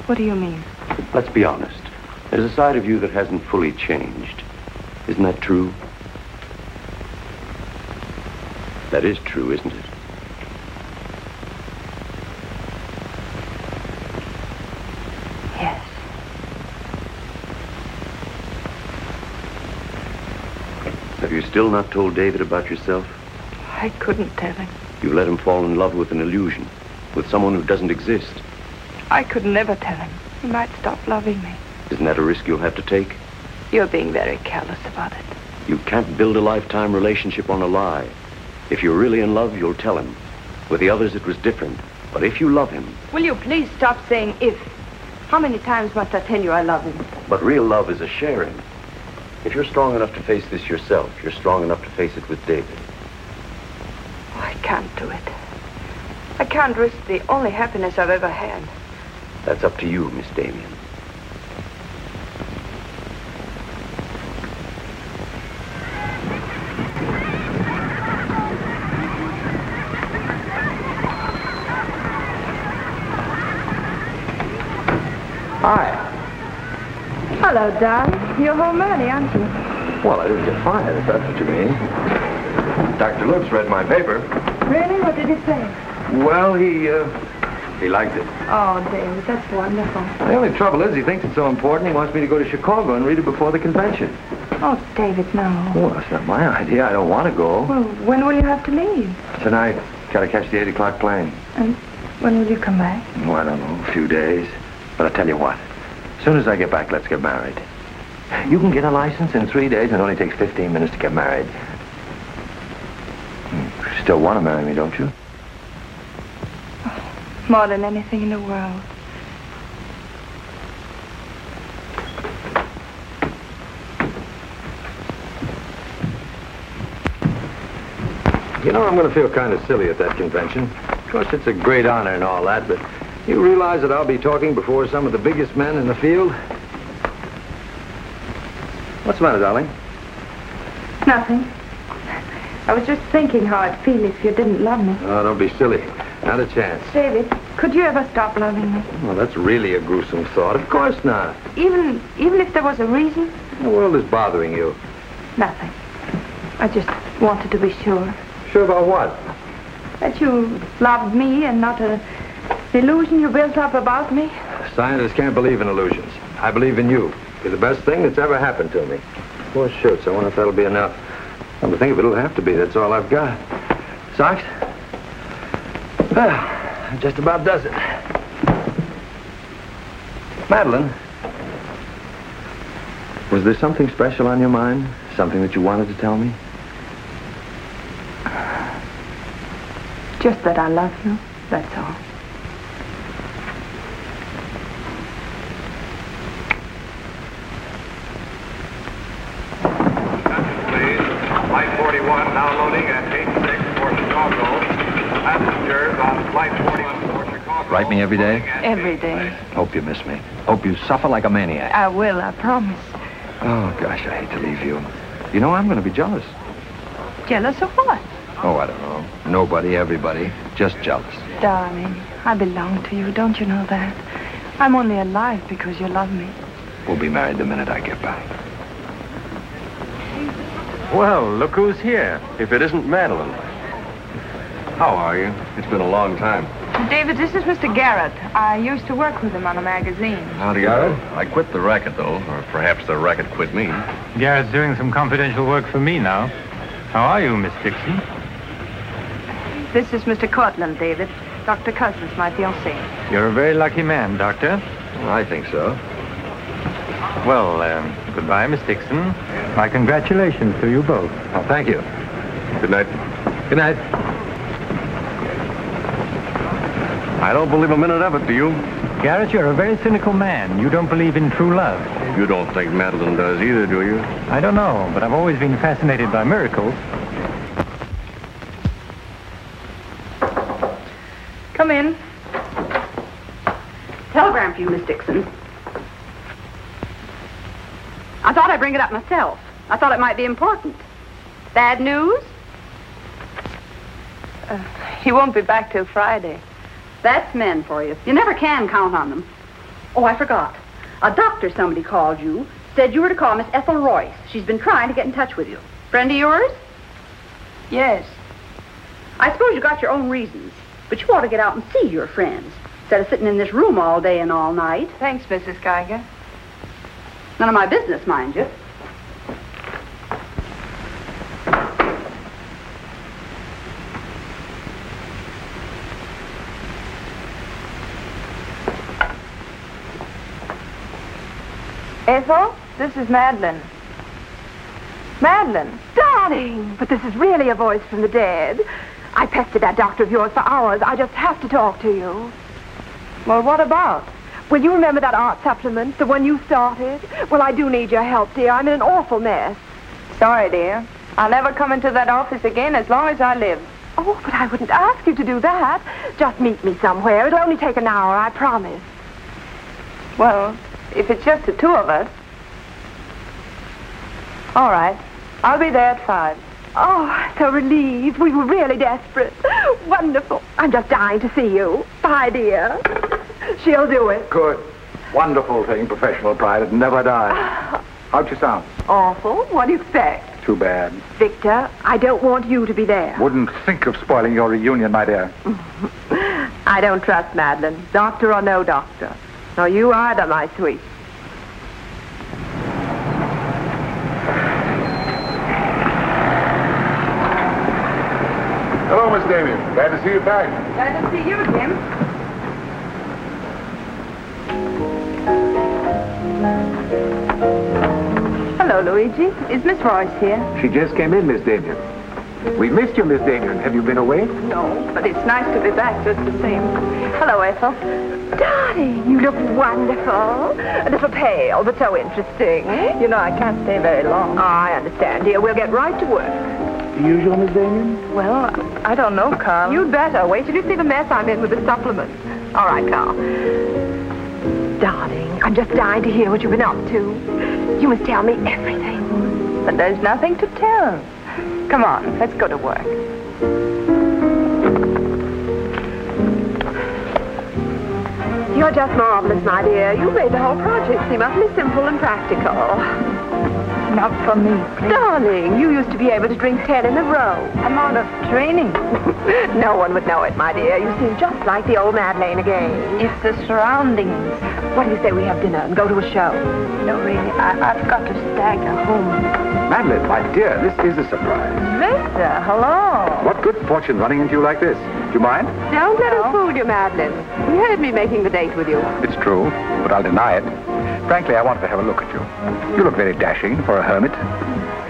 What do you mean? Let's be honest. There's a side of you that hasn't fully changed. Isn't that true? That is true, isn't it? Yes. Have you still not told David about yourself? I couldn't tell him. You let him fall in love with an illusion, with someone who doesn't exist. I could never tell him. He might stop loving me. Isn't that a risk you'll have to take? You're being very careless about it. You can't build a lifetime relationship on a lie. If you're really in love, you'll tell him. With the others, it was different. But if you love him... Will you please stop saying if? How many times must I tell you I love him? But real love is a sharing. If you're strong enough to face this yourself, you're strong enough to face it with David. Oh, I can't do it. I can't risk the only happiness I've ever had. That's up to you, Miss Damien. Hi. Hello, darling. You're home early, aren't you? Well, I didn't get fired, if that's what you mean. Dr. Lutz read my paper. Really? What did he say? Well, he liked it. Oh, David, that's wonderful. The only trouble is he thinks it's so important he wants me to go to Chicago and read it before the convention. Oh, David, no. Well, that's not my idea. I don't want to go. Well, when will you have to leave? Tonight, gotta catch the 8 o'clock plane. And when will you come back? Oh, I don't know, a few days. But I tell you what, as soon as I get back, let's get married. You can get a license in 3 days, and it only takes 15 minutes to get married. You still want to marry me, don't you? More than anything in the world. You know, I'm going to feel kind of silly at that convention. Of course, it's a great honor and all that, but you realize that I'll be talking before some of the biggest men in the field? What's the matter, darling? Nothing. I was just thinking how I'd feel if you didn't love me. Oh, don't be silly. Not a chance. David, could you ever stop loving me? Well, that's really a gruesome thought. Of course not. Even if there was a reason? The world is bothering you. Nothing. I just wanted to be sure. Sure about what? That you loved me and not an illusion you built up about me. Scientists can't believe in illusions. I believe in you. You're the best thing that's ever happened to me. Four shirts. I wonder if that'll be enough. Come to think of it, it'll have to be. That's all I've got. Socks? Well, that just about does it. Madeline, was there something special on your mind? Something that you wanted to tell me? Just that I love you, that's all. Flight 41 now loading at gate 6 for Chicago. Passengers on Flight 41 for Chicago. Write me every day? Every day. Hope you miss me. Hope you suffer like a maniac. I will, I promise. Oh, gosh, I hate to leave you. You know, I'm going to be jealous. Jealous of what? Oh, I don't know. Nobody, everybody. Just jealous. Darling, I belong to you, don't you know that? I'm only alive because you love me. We'll be married the minute I get back. Well, look who's here. If it isn't Madeline. How are you? It's been a long time. David, this is Mr. Garrett. I used to work with him on a magazine. How do you know? I quit the racket, though. Or perhaps the racket quit me. Garrett's doing some confidential work for me now. How are you, Miss Dixon? This is Mr. Cortland, David. Dr. Cousins, my fiancé. You're a very lucky man, Doctor. Well, I think so. Well, goodbye, Miss Dixon. My congratulations to you both. Oh, thank you. Good night. Good night. I don't believe a minute of it, do you? Garrett, you're a very cynical man. You don't believe in true love. You don't think Madeline does either, do you? I don't know, but I've always been fascinated by miracles. Come in. Telegram for you, Miss Dixon. I thought I'd bring it up myself. I thought it might be important. Bad news? He won't be back till Friday. That's men for you. You never can count on them. Oh, I forgot. A doctor somebody called you, said you were to call Miss Ethel Royce. She's been trying to get in touch with you. Friend of yours? Yes. I suppose you got your own reasons, but you ought to get out and see your friends instead of sitting in this room all day and all night. Thanks, Mrs. Geiger. None of my business, mind you. Ethel, this is Madeline. Madeline. Darling, but this is really a voice from the dead. I pestered that doctor of yours for hours. I just have to talk to you. Well, what about? Will you remember that art supplement, the one you started? Well, I do need your help, dear. I'm in an awful mess. Sorry, dear. I'll never come into that office again as long as I live. Oh, but I wouldn't ask you to do that. Just meet me somewhere. It'll only take an hour, I promise. Well, if it's just the two of us. All right. I'll be there at 5. Oh, so relieved. We were really desperate. Wonderful. I'm just dying to see you. Bye, dear. She'll do it. Good. Wonderful thing, professional pride. It never dies. How'd you sound? Awful. What do you expect? Too bad. Victor, I don't want you to be there. Wouldn't think of spoiling your reunion, my dear. I don't trust Madeline, doctor or no doctor. Nor you either, my sweet. Hello, Miss Damien. Glad to see you back. Glad to see you, Jim. Hello, Luigi. Is Miss Royce here? She just came in, Miss Damien. We missed you, Miss Damien. Have you been away? No, but it's nice to be back just the same. Hello, Ethel. Darling, you look wonderful. A little pale, but so interesting. You know, I can't stay very long. Oh, I understand, dear. We'll get right to work. The usual, Miss Damien? Well, I don't know, Carl. You'd better. Wait till you see the mess I'm in with the supplements. All right, Carl. Darling, I'm just dying to hear what you've been up to. You must tell me everything. and there's nothing to tell. Come on, let's go to work. You're just marvelous, my dear. You made the whole project seem utterly simple and practical. Not for me, please. Darling, you used to be able to drink 10 in a row. I'm out of training. No one would know it, my dear. You seem just like the old Madeleine again. It's the surroundings. What do you say we have dinner and go to a show? No, really, I've got to stagger home. Madeline, my dear, this is a surprise. Victor, hello. What good fortune running into you like this? Do you mind? Don't let us fool you, Madeline. You heard me making the date with you. It's true, but I'll deny it. Frankly, I wanted to have a look at you. You look very dashing for a hermit.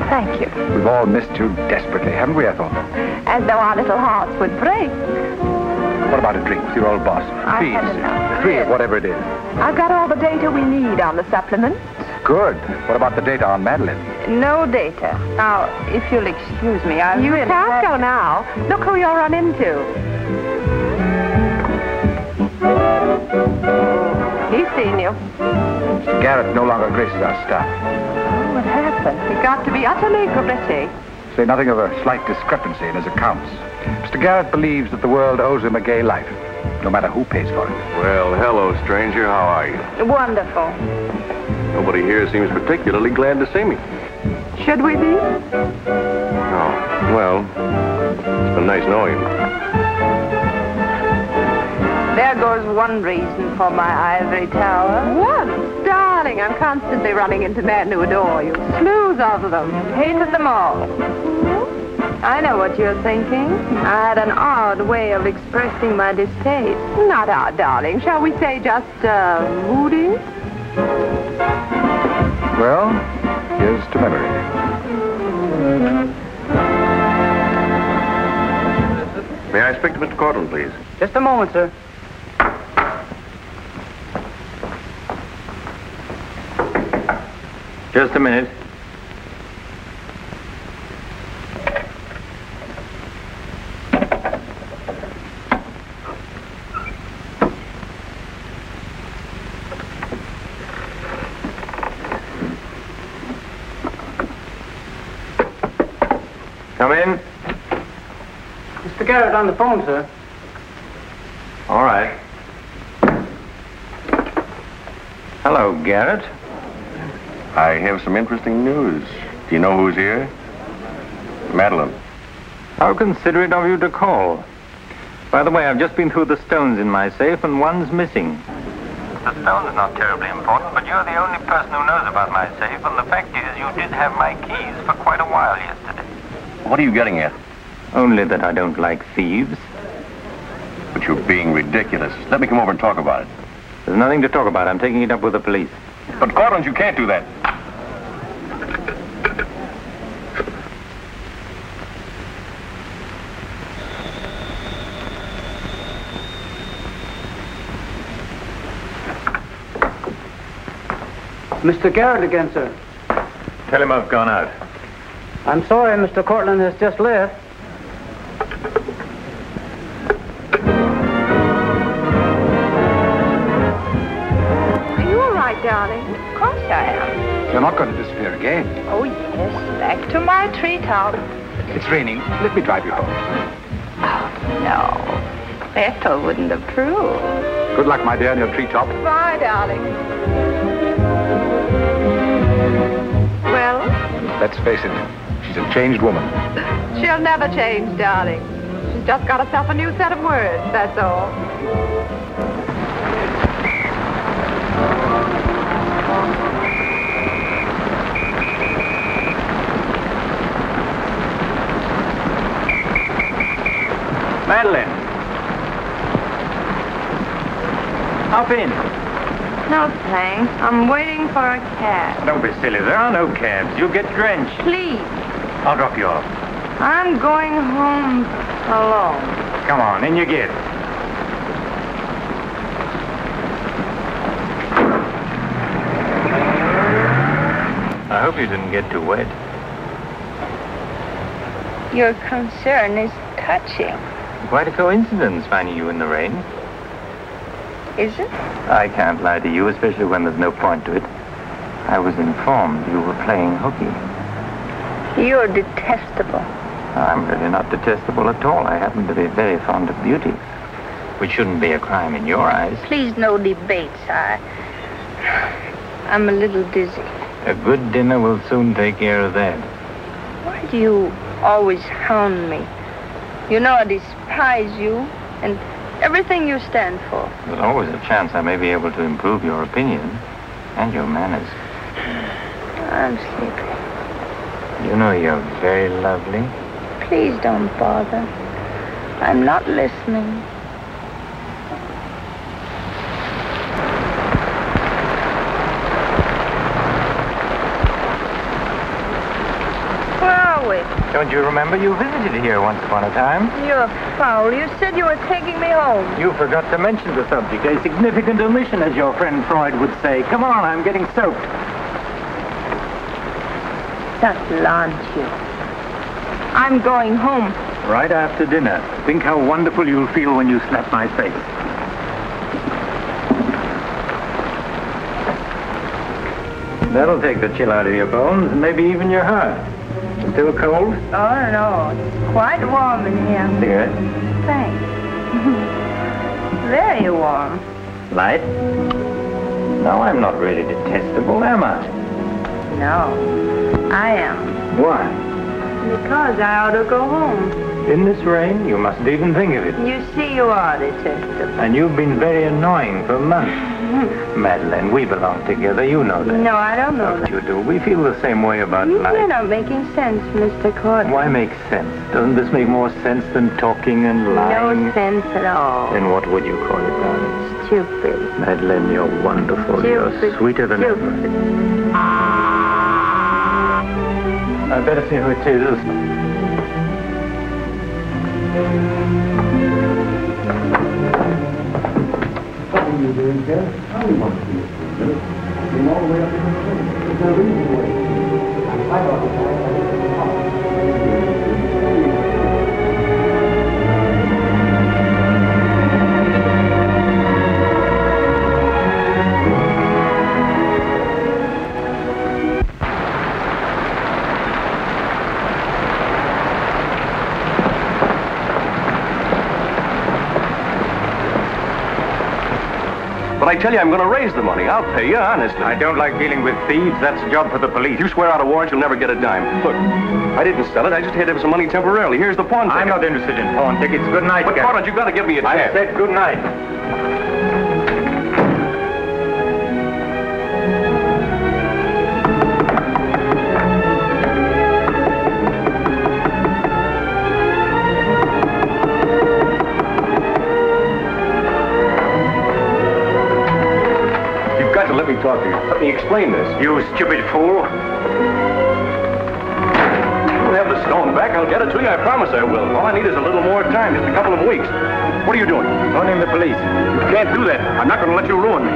Thank you. We've all missed you desperately, haven't we, Ethel? As though our little hearts would break. What about a drink with your old boss? I've had enough. 3 of whatever it is. I've got all the data we need on the supplement. Good. What about the data on Madeline? No data. Now, if you'll excuse me, I You really can't go now. Look who you'll run into. He's seen you. Mr. Garrett no longer graces our staff. What happened? He got to be utterly gritty. Say nothing of a slight discrepancy in his accounts. Mr. Garrett believes that the world owes him a gay life, no matter who pays for it. Well, hello, stranger. How are you? Wonderful. Nobody here seems particularly glad to see me. Should we be? Oh, well, it's been nice knowing you. There goes one reason for my ivory tower. What? Darling, I'm constantly running into men who adore you. Slews of them. Hated them all. I know what you're thinking. I had an odd way of expressing my distaste. Not odd, darling. Shall we say just, moody? Well, here's to memory. May I speak to Mr. Cortland, please? Just a moment, sir. Just a minute. Come in. Mr. Garrett on the phone, sir. All right. Hello, Garrett. I have some interesting news. Do you know who's here? Madeline. How considerate of you to call. By the way, I've just been through the stones in my safe, and one's missing. The stone's not terribly important, but you're the only person who knows about my safe, and the fact is you did have my keys for quite a while yesterday. What are you getting at? Only that I don't like thieves. But you're being ridiculous. Let me come over and talk about it. There's nothing to talk about. I'm taking it up with the police. But Cortland, you can't do that. Mr. Garrett again, sir. Tell him I've gone out. I'm sorry, Mr. Cortland has just left. Are you all right, darling? Of course I am. You're not going to disappear again. Oh, yes. Back to my treetop. It's raining. Let me drive you home. Oh, no. Ethel wouldn't approve. Good luck, my dear, on your treetop. Bye, darling. Well? Let's face it, she's a changed woman. She'll never change, darling. She's just got herself a new set of words, that's all. Madeline. Hop in. No, thanks. I'm waiting for a cab. Don't be silly. There are no cabs. You'll get drenched. Please. I'll drop you off. I'm going home alone. Come on, in you get. I hope you didn't get too wet. Your concern is touching. Quite a coincidence finding you in the rain. Is it? I can't lie to you, especially when there's no point to it. I was informed you were playing hooky. You're detestable. I'm really not detestable at all. I happen to be very fond of beauty, which shouldn't be a crime in your eyes. Please, no debates. I'm a little dizzy. A good dinner will soon take care of that. Why do you always hound me? You know I despise you and everything you stand for. There's always a chance I may be able to improve your opinion and your manners. I'm sleepy. You know you're very lovely. Please don't bother. I'm not listening. Where are we? Don't you remember you visited here once upon a time? You're foul. You said you were taking me home. You forgot to mention the subject. A significant omission, as your friend Freud would say. Come on, I'm getting soaked. Just launch you. I'm going home. Right after dinner. Think how wonderful you'll feel when you slap my face. That'll take the chill out of your bones and maybe even your heart. Still cold? Oh, no. It's quite warm in here. Cigarette? Thanks. Very warm. Light? No, I'm not really detestable, am I? No, I am. Why? Because I ought to go home. In this rain, you mustn't even think of it. You see, you are detestable. And you've been very annoying for months. Madeline, we belong together. You know that. No, I don't know Of that. course you do. We feel the same way about life. You're not making sense, Mr. Court. Why make sense? Doesn't this make more sense than talking and lying? No sense at all. Then what would you call it, darling? Stupid. Madeline, you're wonderful. Stupid. You're sweeter than ever. I better see who it is. But I tell you, I'm going to raise the money. I'll pay you, honestly. I don't like dealing with thieves. That's a job for the police. If you swear out a warrant, you'll never get a dime. Look, I didn't sell it. I just had to have some money temporarily. Here's the pawn ticket. I'm not interested in pawn tickets. Good night, But, guy. Carter, you've got to give me a I chance. said good night. Let me talk to you. Let me explain this. You stupid fool. You'll have the stone back. I'll get it to you. I promise I will. All I need is a little more time, just a couple of weeks. What are you doing? Phoning the police. You can't do that. I'm not going to let you ruin me.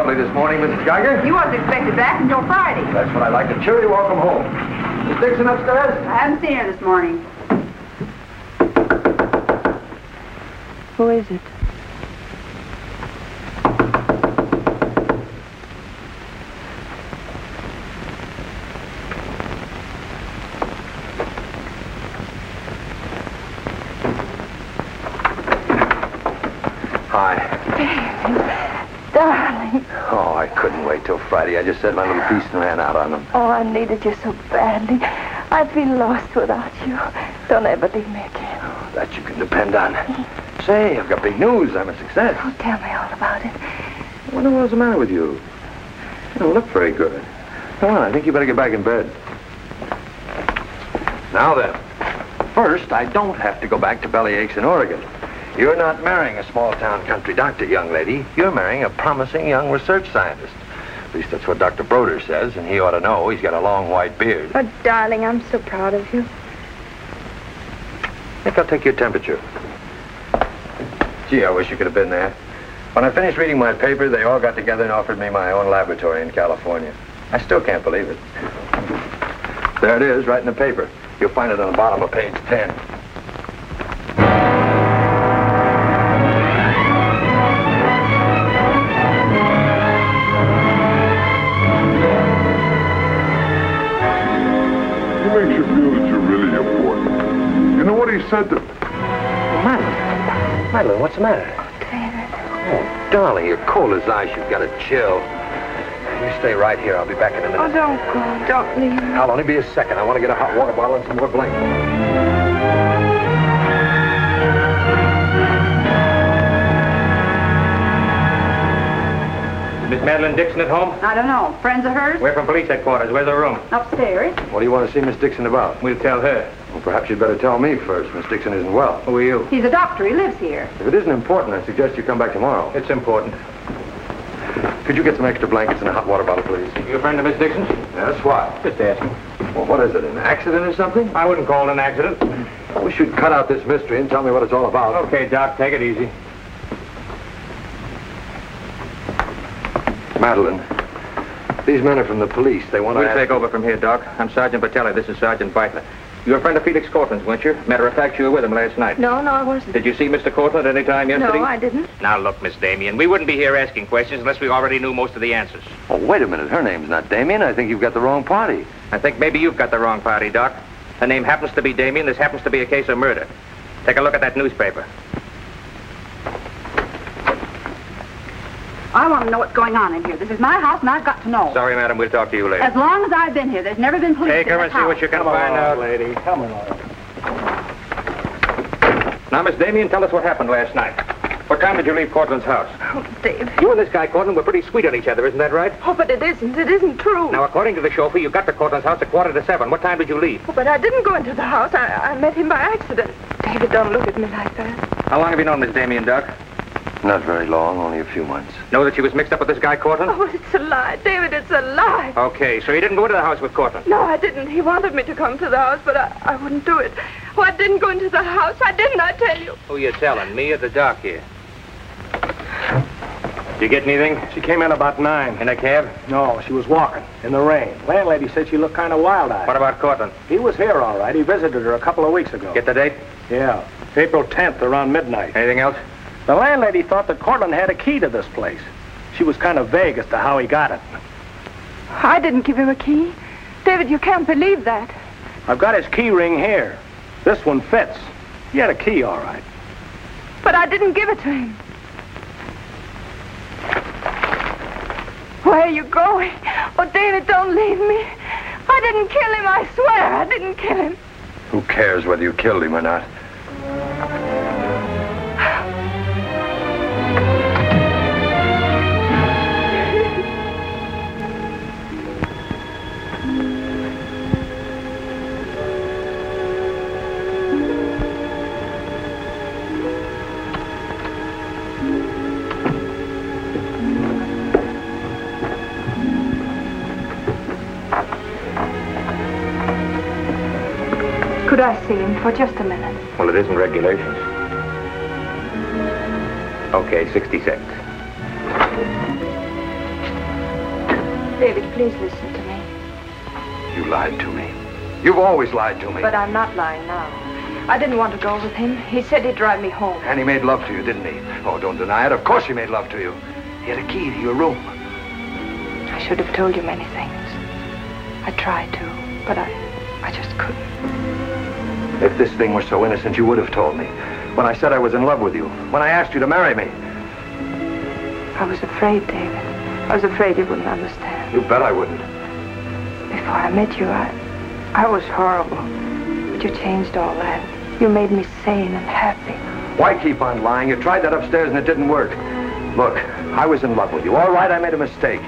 This morning, Mrs. Geiger? You wasn't expected back until Friday. That's what I like to cheer you. Welcome home. Is Dixon upstairs? I haven't seen her this morning. Who is it? Hi. Darling. Oh, I couldn't wait till Friday. I just said my little piece and ran out on them. Oh, I needed you so badly. I feel lost without you. Don't ever leave me again. Oh, that you can depend on. Say, I've got big news. I'm a success. Oh, tell me all about it. I wonder what's the matter with you. You don't look very good. Come on, I think you better get back in bed. Now then, first, I don't have to go back to Bellyaches in Oregon. You're not marrying a small-town country doctor, young lady. You're marrying a promising young research scientist. At least that's what Dr. Broder says, and he ought to know. He's got a long white beard. Oh, darling, I'm so proud of you. I think I'll take your temperature. Gee, I wish you could have been there. When I finished reading my paper, they all got together and offered me my own laboratory in California. I still can't believe it. There it is, right in the paper. You'll find it on the bottom of page 10. He makes you feel that you're really important. You know what he said to me? Madeline, what's the matter? David. Oh, darling, you're cold as ice. You've got a chill. You stay right here. I'll be back in a minute. Oh, don't go. Don't leave me. I'll only be a second. I want to get a hot water bottle and some more blankets. Miss Madeline Dixon at home? I don't know. Friends of hers? We're from police headquarters. Where's her room? Upstairs. What do you want to see Miss Dixon about? We'll tell her. Well, perhaps you'd better tell me first. Miss Dixon isn't well. Who are you? He's a doctor. He lives here. If it isn't important, I suggest you come back tomorrow. It's important. Could you get some extra blankets and a hot water bottle, please? You a friend of Miss Dixon's? Yes, why? Just asking. Well, what is it, an accident or something? I wouldn't call it an accident. I wish you'd cut out this mystery and tell me what it's all about. Okay, Doc, take it easy. Madeline, these men are from the police. They want to We'll take over from here, Doc. I'm Sergeant Patelli. This is Sergeant Beitler. You're a friend of Felix Cortland's, weren't you? Matter of fact, you were with him last night. No, I wasn't. Did you see Mr. Cortland any time yesterday? No, I didn't. Now, look, Miss Damien, we wouldn't be here asking questions unless we already knew most of the answers. Oh, wait a minute. Her name's not Damien. I think you've got the wrong party. I think maybe you've got the wrong party, Doc. Her name happens to be Damien. This happens to be a case of murder. Take a look at that newspaper. I want to know what's going on in here. This is my house, and I've got to know. Sorry, madam. We'll talk to you later. As long as I've been here, there's never been police Take in her this and see what you can find out. lady. Come on. Now, Miss Damien, tell us what happened last night. What time did you leave Cortland's house? Oh, David. You and this guy, Cortland, were pretty sweet on each other, isn't that right? Oh, but it isn't. It isn't true. Now, according to the chauffeur, you got to Cortland's house at 6:45. What time did you leave? Oh, but I didn't go into the house. I met him by accident. David, don't look at me like that. How long have you known Miss Damien, Doc? Not very long, only a few months. Know that she was mixed up with this guy, Cortland? Oh, it's a lie. David, it's a lie. Okay, so you didn't go into the house with Cortland? No, I didn't. He wanted me to come to the house, but I wouldn't do it. Oh, I didn't go into the house. I didn't, I tell you. Who you telling, me or the doc here? Did you get anything? She came in about 9. In a cab? No, she was walking in the rain. Landlady said she looked kind of wild-eyed. What about Cortland? He was here, all right. He visited her a couple of weeks ago. Get the date? Yeah, April 10th, around midnight. Anything else? The landlady thought that Cortland had a key to this place. She was kind of vague as to how he got it. I didn't give him a key. David, you can't believe that. I've got his key ring here. This one fits. He had a key, all right. But I didn't give it to him. Where are you going? Oh, David, don't leave me. I didn't kill him, I swear. I didn't kill him. Who cares whether you killed him or not? Could I see him for just a minute? Well, it isn't regulations. Okay, 60 seconds. David, please listen to me. You lied to me. You've always lied to me. But I'm not lying now. I didn't want to go with him. He said he'd drive me home. And he made love to you, didn't he? Oh, don't deny it. Of course he made love to you. He had a key to your room. I should have told you many things. I tried to, but I just couldn't. If this thing were so innocent, you would have told me. When I said I was in love with you. When I asked you to marry me. I was afraid, David. I was afraid you wouldn't understand. You bet I wouldn't. Before I met you, I was horrible. But you changed all that. You made me sane and happy. Why keep on lying? You tried that upstairs and it didn't work. Look, I was in love with you. All right, I made a mistake.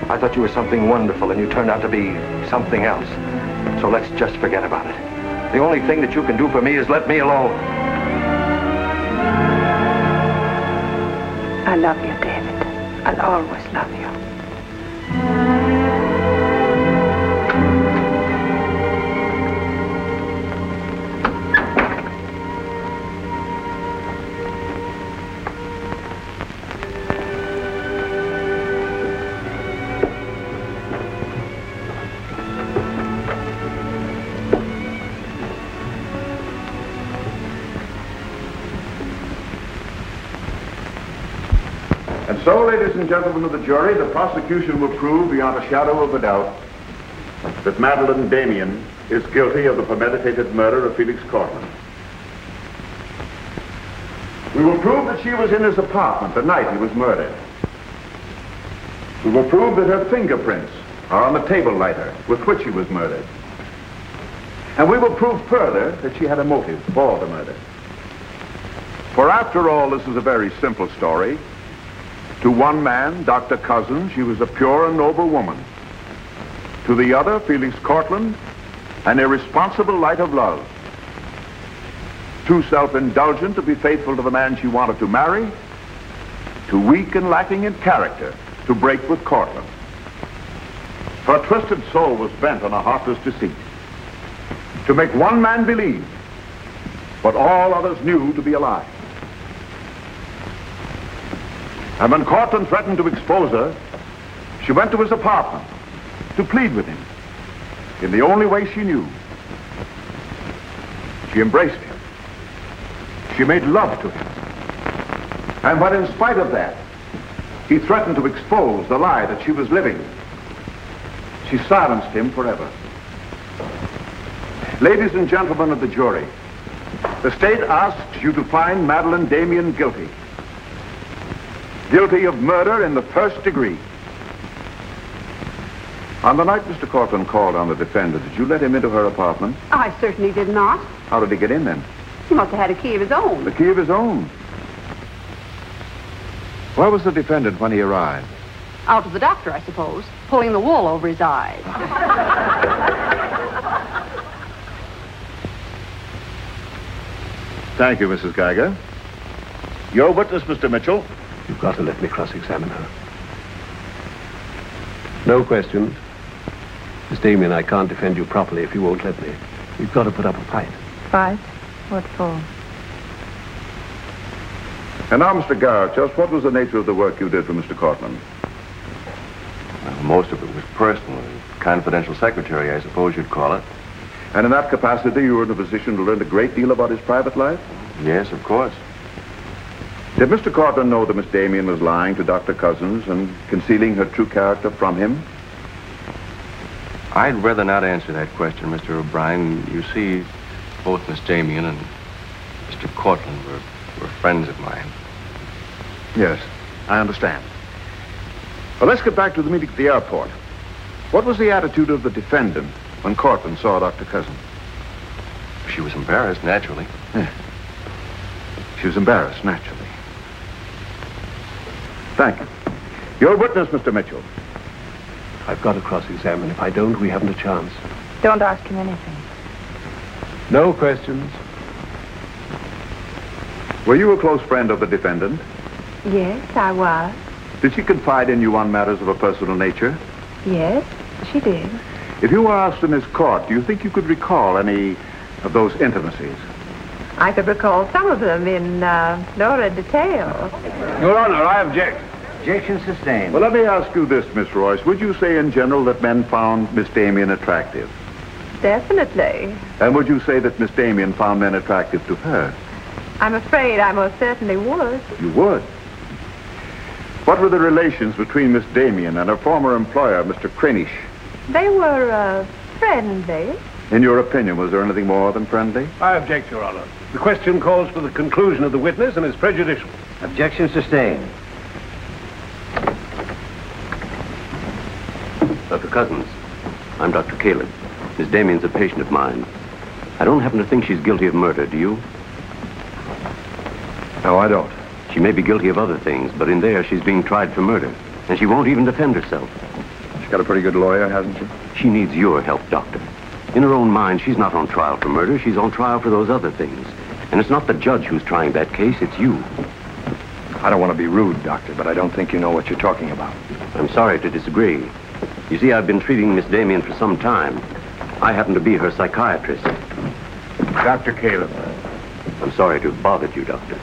I thought you were something wonderful and you turned out to be something else. So let's just forget about it. The only thing that you can do for me is let me alone. I love you, David. I'll always love you. And so, ladies and gentlemen of the jury, the prosecution will prove beyond a shadow of a doubt that Madeline Damien is guilty of the premeditated murder of Felix Cortland. We will prove that she was in his apartment the night he was murdered. We will prove that her fingerprints are on the table lighter with which he was murdered. And we will prove further that she had a motive for the murder. For after all, this is a very simple story. To one man, Dr. Cousins, she was a pure and noble woman. To the other, Felix Cortland, an irresponsible light of love. Too self-indulgent to be faithful to the man she wanted to marry, too weak and lacking in character to break with Cortland. Her twisted soul was bent on a heartless deceit, to make one man believe what all others knew to be a lie. And when Cortland threatened to expose her, she went to his apartment to plead with him in the only way she knew. She embraced him. She made love to him. And when, in spite of that, he threatened to expose the lie that she was living, she silenced him forever. Ladies and gentlemen of the jury, the state asks you to find Madeline Damien guilty. Guilty of murder in the first degree. On the night Mr. Cortland called on the defendant, did you let him into her apartment? I certainly did not. How did he get in then? He must have had a key of his own. The key of his own? Where was the defendant when he arrived? Out to the doctor, I suppose, pulling the wool over his eyes. Thank you, Mrs. Geiger. Your witness, Mr. Mitchell. You've got to let me cross-examine her. No questions. Miss Damien, I can't defend you properly if you won't let me. You've got to put up a fight. Fight? What for? And now, Mr. Garrett, just what was the nature of the work you did for Mr. Cortland? Well, most of it was personal. Confidential secretary, I suppose you'd call it. And in that capacity, you were in a position to learn a great deal about his private life? Yes, of course. Did Mr. Cortland know that Miss Damien was lying to Dr. Cousins and concealing her true character from him? I'd rather not answer that question, Mr. O'Brien. You see, both Miss Damien and Mr. Cortland were friends of mine. Yes, I understand. Well, let's get back to the meeting at the airport. What was the attitude of the defendant when Cortland saw Dr. Cousins? She was embarrassed, naturally. Yeah. She was embarrassed, naturally. Thank you. Your witness, Mr. Mitchell. I've got to cross-examine. If I don't, we haven't a chance. Don't ask him anything. No questions. Were you a close friend of the defendant? Yes, I was. Did she confide in you on matters of a personal nature? Yes, she did. If you were asked in this court, do you think you could recall any of those intimacies? I could recall some of them in lurid detail. Your Honor, I object. Objection sustained. Well, let me ask you this, Miss Royce. Would you say in general that men found Miss Damien attractive? Definitely. And would you say that Miss Damien found men attractive to her? I'm afraid I most certainly would. You would? What were the relations between Miss Damien and her former employer, Mr. Cranish? They were friendly. In your opinion, was there anything more than friendly? I object, Your Honor. The question calls for the conclusion of the witness and is prejudicial. Objection sustained. Dr. Cousins, I'm Dr. Caleb. Miss Damien's a patient of mine. I don't happen to think she's guilty of murder, do you? No, I don't. She may be guilty of other things, but in there she's being tried for murder. And she won't even defend herself. She's got a pretty good lawyer, hasn't she? She needs your help, Doctor. In her own mind, she's not on trial for murder. She's on trial for those other things. And it's not the judge who's trying that case, it's you. I don't want to be rude, Doctor, but I don't think you know what you're talking about. I'm sorry to disagree. You see, I've been treating Miss Damien for some time. I happen to be her psychiatrist. Dr. Caleb. I'm sorry to have bothered you, Doctor.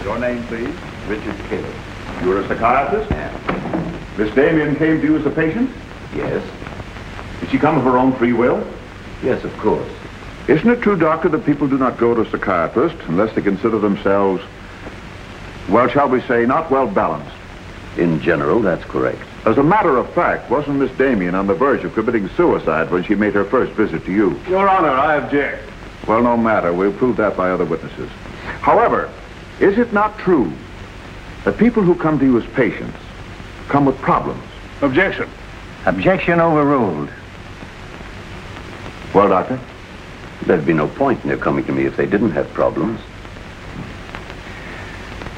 Your name, please? Richard Caleb. You're a psychiatrist? Yeah. Miss Damien came to you as a patient? Yes. Did she come of her own free will? Yes, of course. Isn't it true, Doctor, that people do not go to a psychiatrist unless they consider themselves, well, shall we say, not well balanced? In general, that's correct. As a matter of fact, wasn't Miss Damien on the verge of committing suicide when she made her first visit to you? Your Honor, I object. Well, no matter. We'll prove that by other witnesses. However, is it not true that people who come to you as patients come with problems? Objection. Objection overruled. Well, Doctor? There'd be no point in their coming to me if they didn't have problems.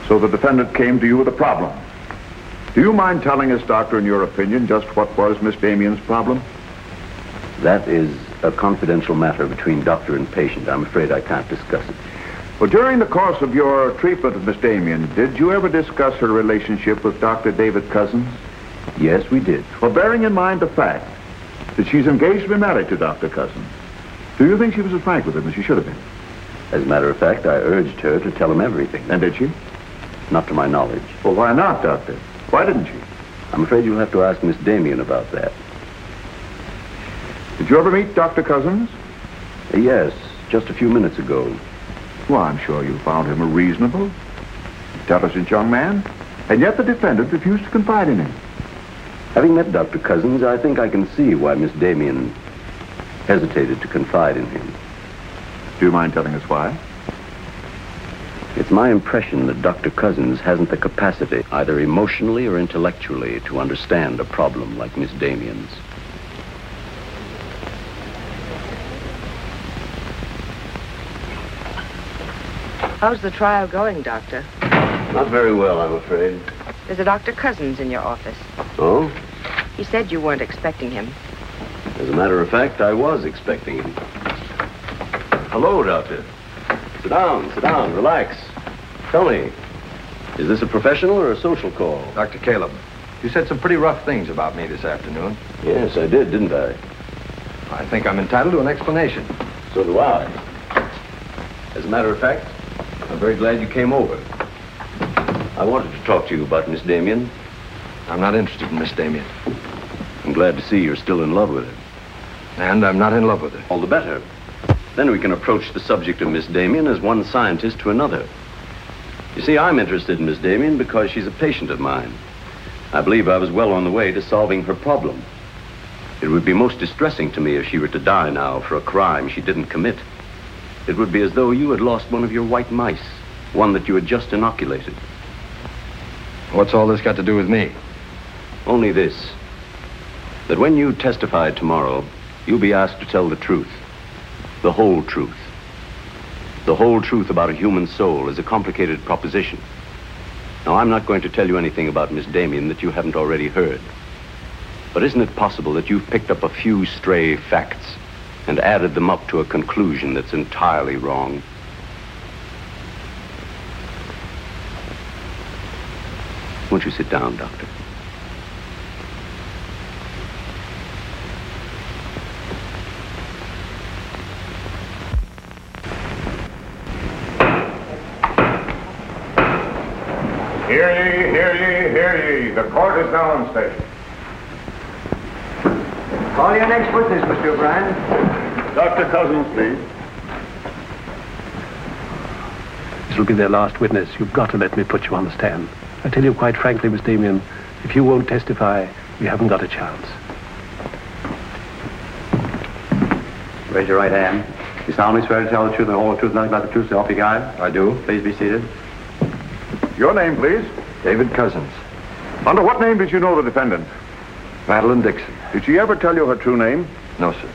So the defendant came to you with a problem. Do you mind telling us, Doctor, in your opinion, just what was Miss Damien's problem? That is a confidential matter between doctor and patient. I'm afraid I can't discuss it. Well, during the course of your treatment of Miss Damien, did you ever discuss her relationship with Dr. David Cousins? Yes, we did. Well, bearing in mind the fact that she's engaged to be married to Dr. Cousins, do you think she was as frank with him as she should have been? As a matter of fact, I urged her to tell him everything. And did she? Not to my knowledge. Well, why not, Doctor? Why didn't she? I'm afraid you'll have to ask Miss Damien about that. Did you ever meet Dr. Cousins? Yes, just a few minutes ago. Well, I'm sure you found him a reasonable, intelligent young man, and yet the defendant refused to confide in him. Having met Dr. Cousins, I think I can see why Miss Damien hesitated to confide in him. Do you mind telling us why? It's my impression that Dr. Cousins hasn't the capacity, either emotionally or intellectually, to understand a problem like Miss Damien's. How's the trial going, Doctor? Not very well, I'm afraid. There's a Dr. Cousins in your office. Oh? He said you weren't expecting him. As a matter of fact, I was expecting him. Hello, Doctor. Sit down, relax. Tell me, is this a professional or a social call? Dr. Caleb, you said some pretty rough things about me this afternoon. Yes, I did, didn't I? I think I'm entitled to an explanation. So do I. As a matter of fact, I'm very glad you came over. I wanted to talk to you about Miss Damien. I'm not interested in Miss Damien. I'm glad to see you're still in love with her. And I'm not in love with her. All the better. Then we can approach the subject of Miss Damien as one scientist to another. You see, I'm interested in Miss Damien because she's a patient of mine. I believe I was well on the way to solving her problem. It would be most distressing to me if she were to die now for a crime she didn't commit. It would be as though you had lost one of your white mice, one that you had just inoculated. What's all this got to do with me? Only this, that when you testify tomorrow, you'll be asked to tell the truth, the whole truth. The whole truth about a human soul is a complicated proposition. Now, I'm not going to tell you anything about Miss Damien that you haven't already heard. But isn't it possible that you've picked up a few stray facts and added them up to a conclusion that's entirely wrong? Won't you sit down, Doctor? Hear ye, hear ye, hear ye. The court is now in session. Call your next witness, Mr. O'Brien. Dr. Cousins, please. This will be their last witness. You've got to let me put you on the stand. I tell you quite frankly, Miss Damien, if you won't testify, you haven't got a chance. Raise your right hand. You solemnly swear to tell the truth, the whole truth, nothing but the truth, so help you God? I do. Please be seated. Your name, please. David Cousins. Under what name did you know the defendant? Madeline Dixon. Did she ever tell you her true name? No, sir.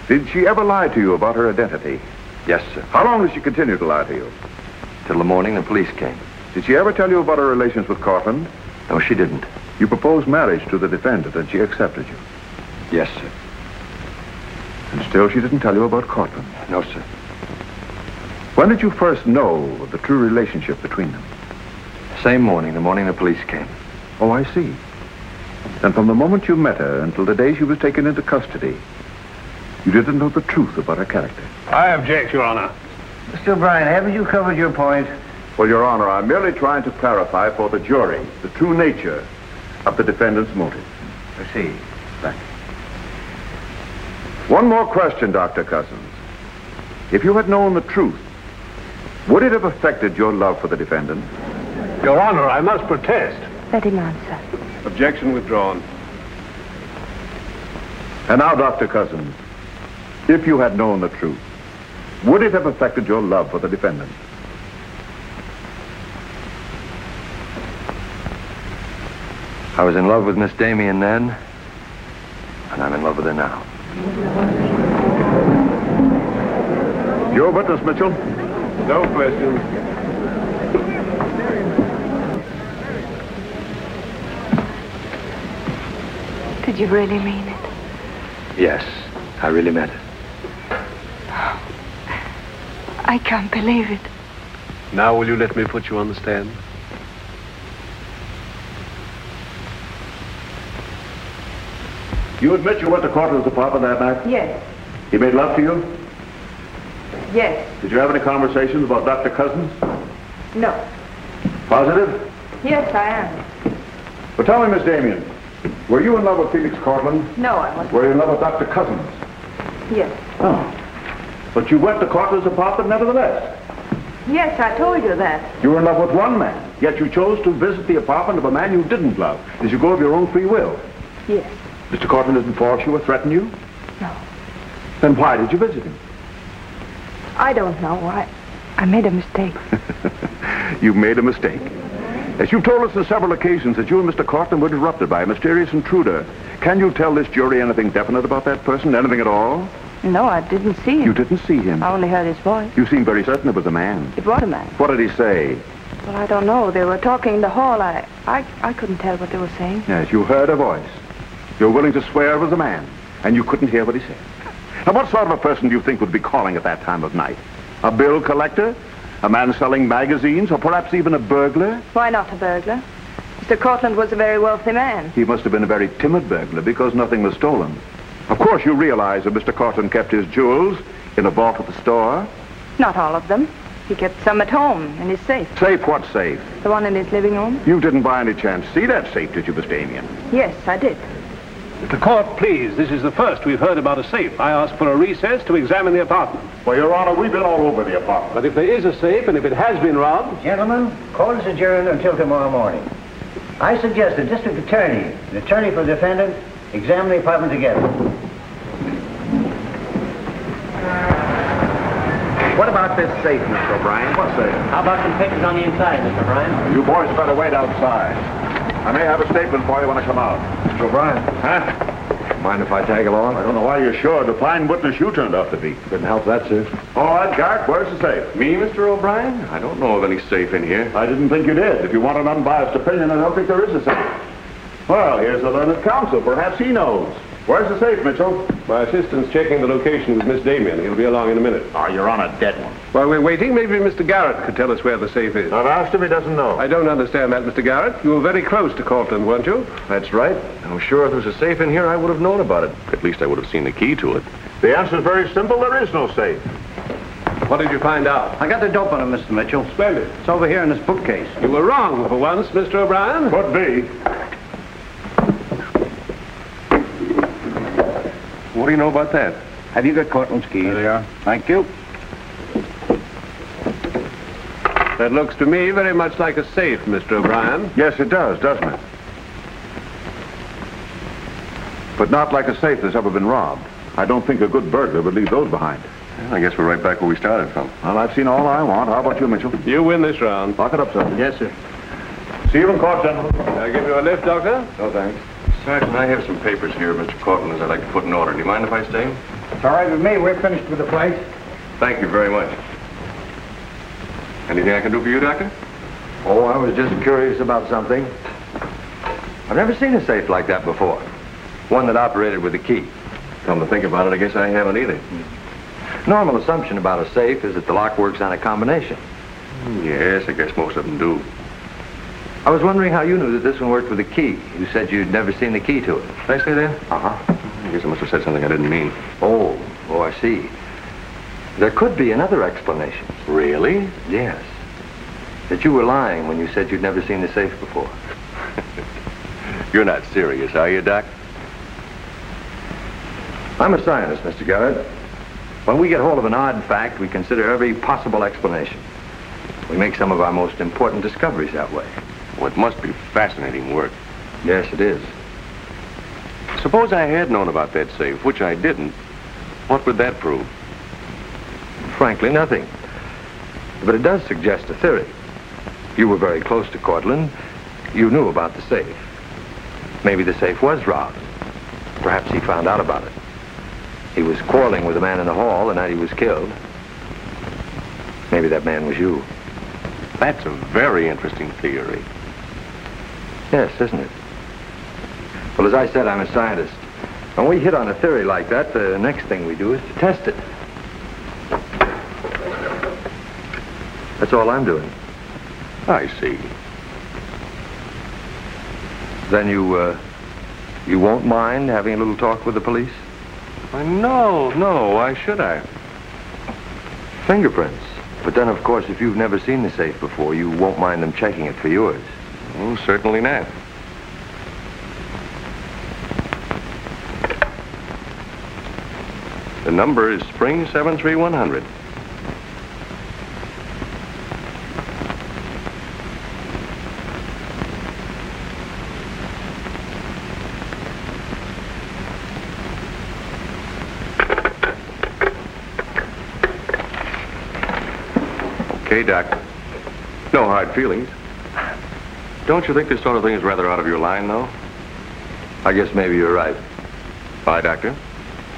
Did she ever lie to you about her identity? Yes, sir. How long did she continue to lie to you? Till the morning the police came. Did she ever tell you about her relations with Cortland? No, she didn't. You proposed marriage to the defendant and she accepted you. Yes, sir. And still she didn't tell you about Cortland? No, sir. When did you first know of the true relationship between them? Same morning, the morning the police came. Oh, I see. And from the moment you met her until the day she was taken into custody, you didn't know the truth about her character. I object, Your Honor. Mr. O'Brien, haven't you covered your point? Well, Your Honor, I'm merely trying to clarify for the jury the true nature of the defendant's motive. I see. Thank you. One more question, Dr. Cousins. If you had known the truth, would it have affected your love for the defendant? Your Honor, I must protest. Let him answer. Objection withdrawn. And now, Dr. Cousins, if you had known the truth, would it have affected your love for the defendant? I was in love with Miss Damien then, and I'm in love with her now. Your witness, Mitchell. No questions. Did you really mean it? Yes, I really meant it. I can't believe it. Now will you let me put you on the stand? You admit you went to Cortland's apartment that night? Yes. He made love to you? Yes. Did you have any conversations about Dr. Cousins? No. Positive? Yes, I am. Well, tell me, Miss Damien, were you in love with Felix Cortland? No, I wasn't. Were you in love with Dr. Cousins? Yes. Oh. But you went to Cortland's apartment nevertheless. Yes, I told you that. You were in love with one man, yet you chose to visit the apartment of a man you didn't love. Did you go of your own free will? Yes. Mr. Cortland didn't force you or threaten you? No. Then why did you visit him? I don't know. I made a mistake. You made a mistake. As you've told us on several occasions that you and Mr. Cortland were interrupted by a mysterious intruder. Can you tell this jury anything definite about that person? Anything at all? No, I didn't see him. You didn't see him? I only heard his voice. You seem very certain it was a man. It was a man. What did he say? Well, I don't know. They were talking in the hall. I couldn't tell what they were saying. Yes, you heard a voice. You're willing to swear it was a man, and you couldn't hear what he said. Now, what sort of a person do you think would be calling at that time of night? A bill collector? A man selling magazines? Or perhaps even a burglar? Why not a burglar? Mr. Cortland was a very wealthy man. He must have been a very timid burglar because nothing was stolen. Of course, you realize that Mr. Cortland kept his jewels in a vault at the store? Not all of them. He kept some at home in his safe. Safe? What safe? The one in his living room? You didn't by any chance see that safe, did you, Miss Damien? Yes, I did. The court, please. This is the first we've heard about a safe. I ask for a recess to examine the apartment. Well, Your Honor, we've been all over the apartment. But if there is a safe, and if it has been robbed... Gentlemen, court is adjourned until tomorrow morning. I suggest the district attorney, the attorney for the defendant, examine the apartment together. What about this safe, Mr. O'Brien? What safe? How about some pictures on the inside, Mr. O'Brien? You boys better wait outside. I may have a statement for you when I come out. Mr. O'Brien. Huh? Mind if I tag along? I don't know why you're sure. The fine witness you turned out to be. Couldn't help that, sir. All right, Garrett, where's the safe? Me, Mr. O'Brien? I don't know of any safe in here. I didn't think you did. If you want an unbiased opinion, I don't think there is a safe. Well, here's the learned counsel. Perhaps he knows. Where's the safe, Mitchell? My assistant's checking the location with Miss Damien. He'll be along in a minute. Oh, you're on a dead one. While we're waiting, maybe Mr. Garrett could tell us where the safe is. I've asked him, he doesn't know. I don't understand that, Mr. Garrett. You were very close to Cortland, weren't you? That's right. I'm sure if there was a safe in here, I would have known about it. At least I would have seen the key to it. The answer's very simple. There is no safe. What did you find out? I got the dope on him, Mr. Mitchell. Splendid. It's over here in this bookcase. You were wrong for once, Mr. O'Brien. Could be. What do you know about that? Have you got Cortland's keys? There they are. Thank you. That looks to me very much like a safe, Mr. O'Brien. Yes, it does, doesn't it? But not like a safe that's ever been robbed. I don't think a good burglar would leave those behind. Well, I guess we're right back where we started from. Well, I've seen all I want. How about you, Mitchell? You win this round. Lock it up, sir. Yes, sir. See you in court, gentlemen. Can I give you a lift, Doctor? No, thanks. Sergeant, I have some papers here, Mr. Cortland's I'd like to put in order. Do you mind if I stay? It's all right with me. We're finished with the place. Thank you very much. Anything I can do for you, Doctor? Oh, I was just curious about something. I've never seen a safe like that before. One that operated with a key. Come to think about it, I guess I haven't either. Normal assumption about a safe is that the lock works on a combination. Yes, I guess most of them do. I was wondering how you knew that this one worked with a key. You said you'd never seen the key to it. Did I say that? Uh-huh. I guess I must have said something I didn't mean. Oh, I see. There could be another explanation. Really? Yes. That you were lying when you said you'd never seen the safe before. You're not serious, are you, Doc? I'm a scientist, Mr. Garrett. When we get hold of an odd fact, we consider every possible explanation. We make some of our most important discoveries that way. Well, it must be fascinating work. Yes, it is. Suppose I had known about that safe, which I didn't. What would that prove? Frankly, nothing. But it does suggest a theory. You were very close to Cortland. You knew about the safe. Maybe the safe was robbed. Perhaps he found out about it. He was quarreling with a man in the hall the night he was killed. Maybe that man was you. That's a very interesting theory. Yes, isn't it? Well, as I said, I'm a scientist. When we hit on a theory like that, the next thing we do is to test it. That's all I'm doing. I see. Then you won't mind having a little talk with the police? No, why should I? Fingerprints. But then, of course, if you've never seen the safe before, you won't mind them checking it for yours. Oh, certainly not. The number is Spring 73100. Okay, Doc. No hard feelings. Don't you think this sort of thing is rather out of your line, though? I guess maybe you're right. Bye, Doctor.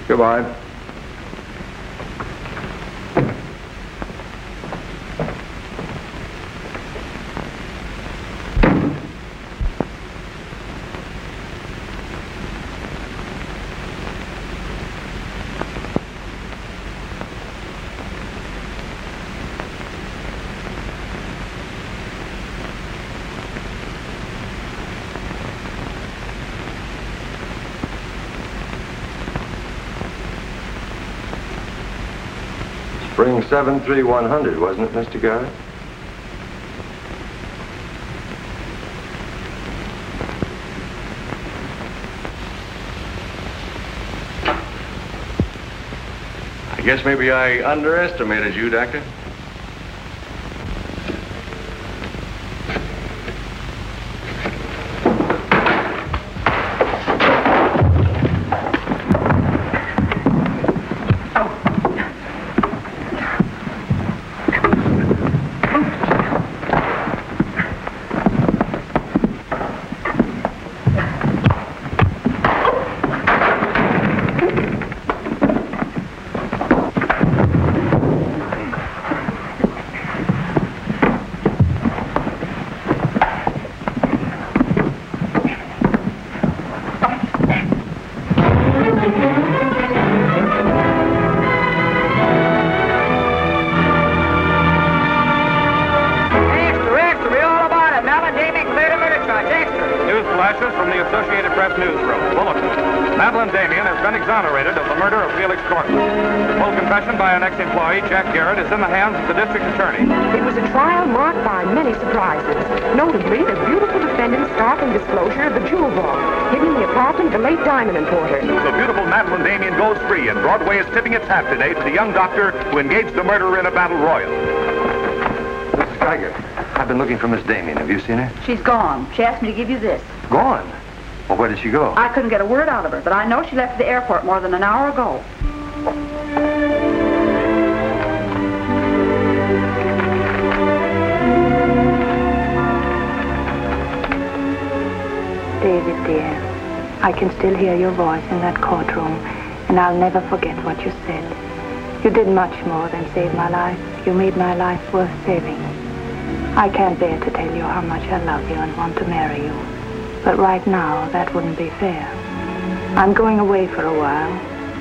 Goodbye. Spring 73100, wasn't it, Mr. Garrett? I guess maybe I underestimated you, Doctor. Is in the hands of the district attorney. It was a trial marked by many surprises. Notably, the beautiful defendant's startling disclosure of the jewel vault hidden in the apartment of the late diamond importer. The beautiful Madeline Damien goes free, and Broadway is tipping its hat today to the young doctor who engaged the murderer in a battle royal. Mrs. Geiger, I've been looking for Miss Damien. Have you seen her? She's gone. She asked me to give you this. Gone? Well, where did she go? I couldn't get a word out of her, but I know she left the airport more than an hour ago. David, dear, I can still hear your voice in that courtroom, and I'll never forget what you said. You did much more than save my life. You made my life worth saving. I can't bear to tell you how much I love you and want to marry you. But right now, that wouldn't be fair. I'm going away for a while.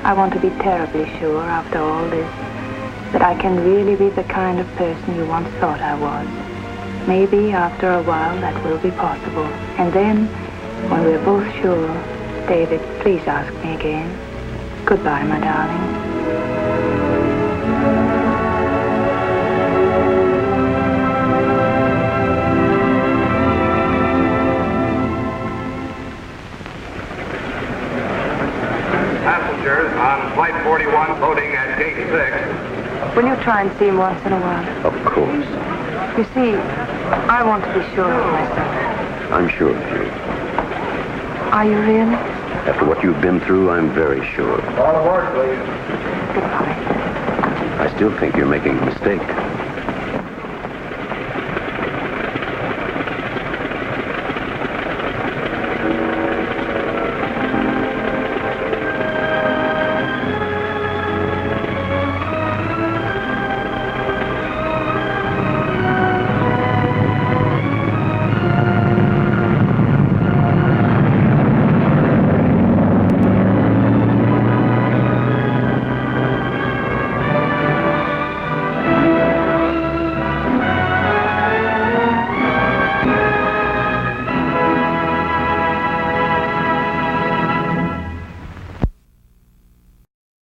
I want to be terribly sure, after all this, that I can really be the kind of person you once thought I was. Maybe after a while that will be possible. And then, when we're both sure, David, please ask me again. Goodbye, my darling. Passengers on Flight 41 loading at Gate 6. Will you try and see him once in a while? Of course. You see, I want to be sure of myself. I'm sure of you. Are you really? After what you've been through, I'm very sure. All aboard, please. Goodbye. I still think you're making a mistake.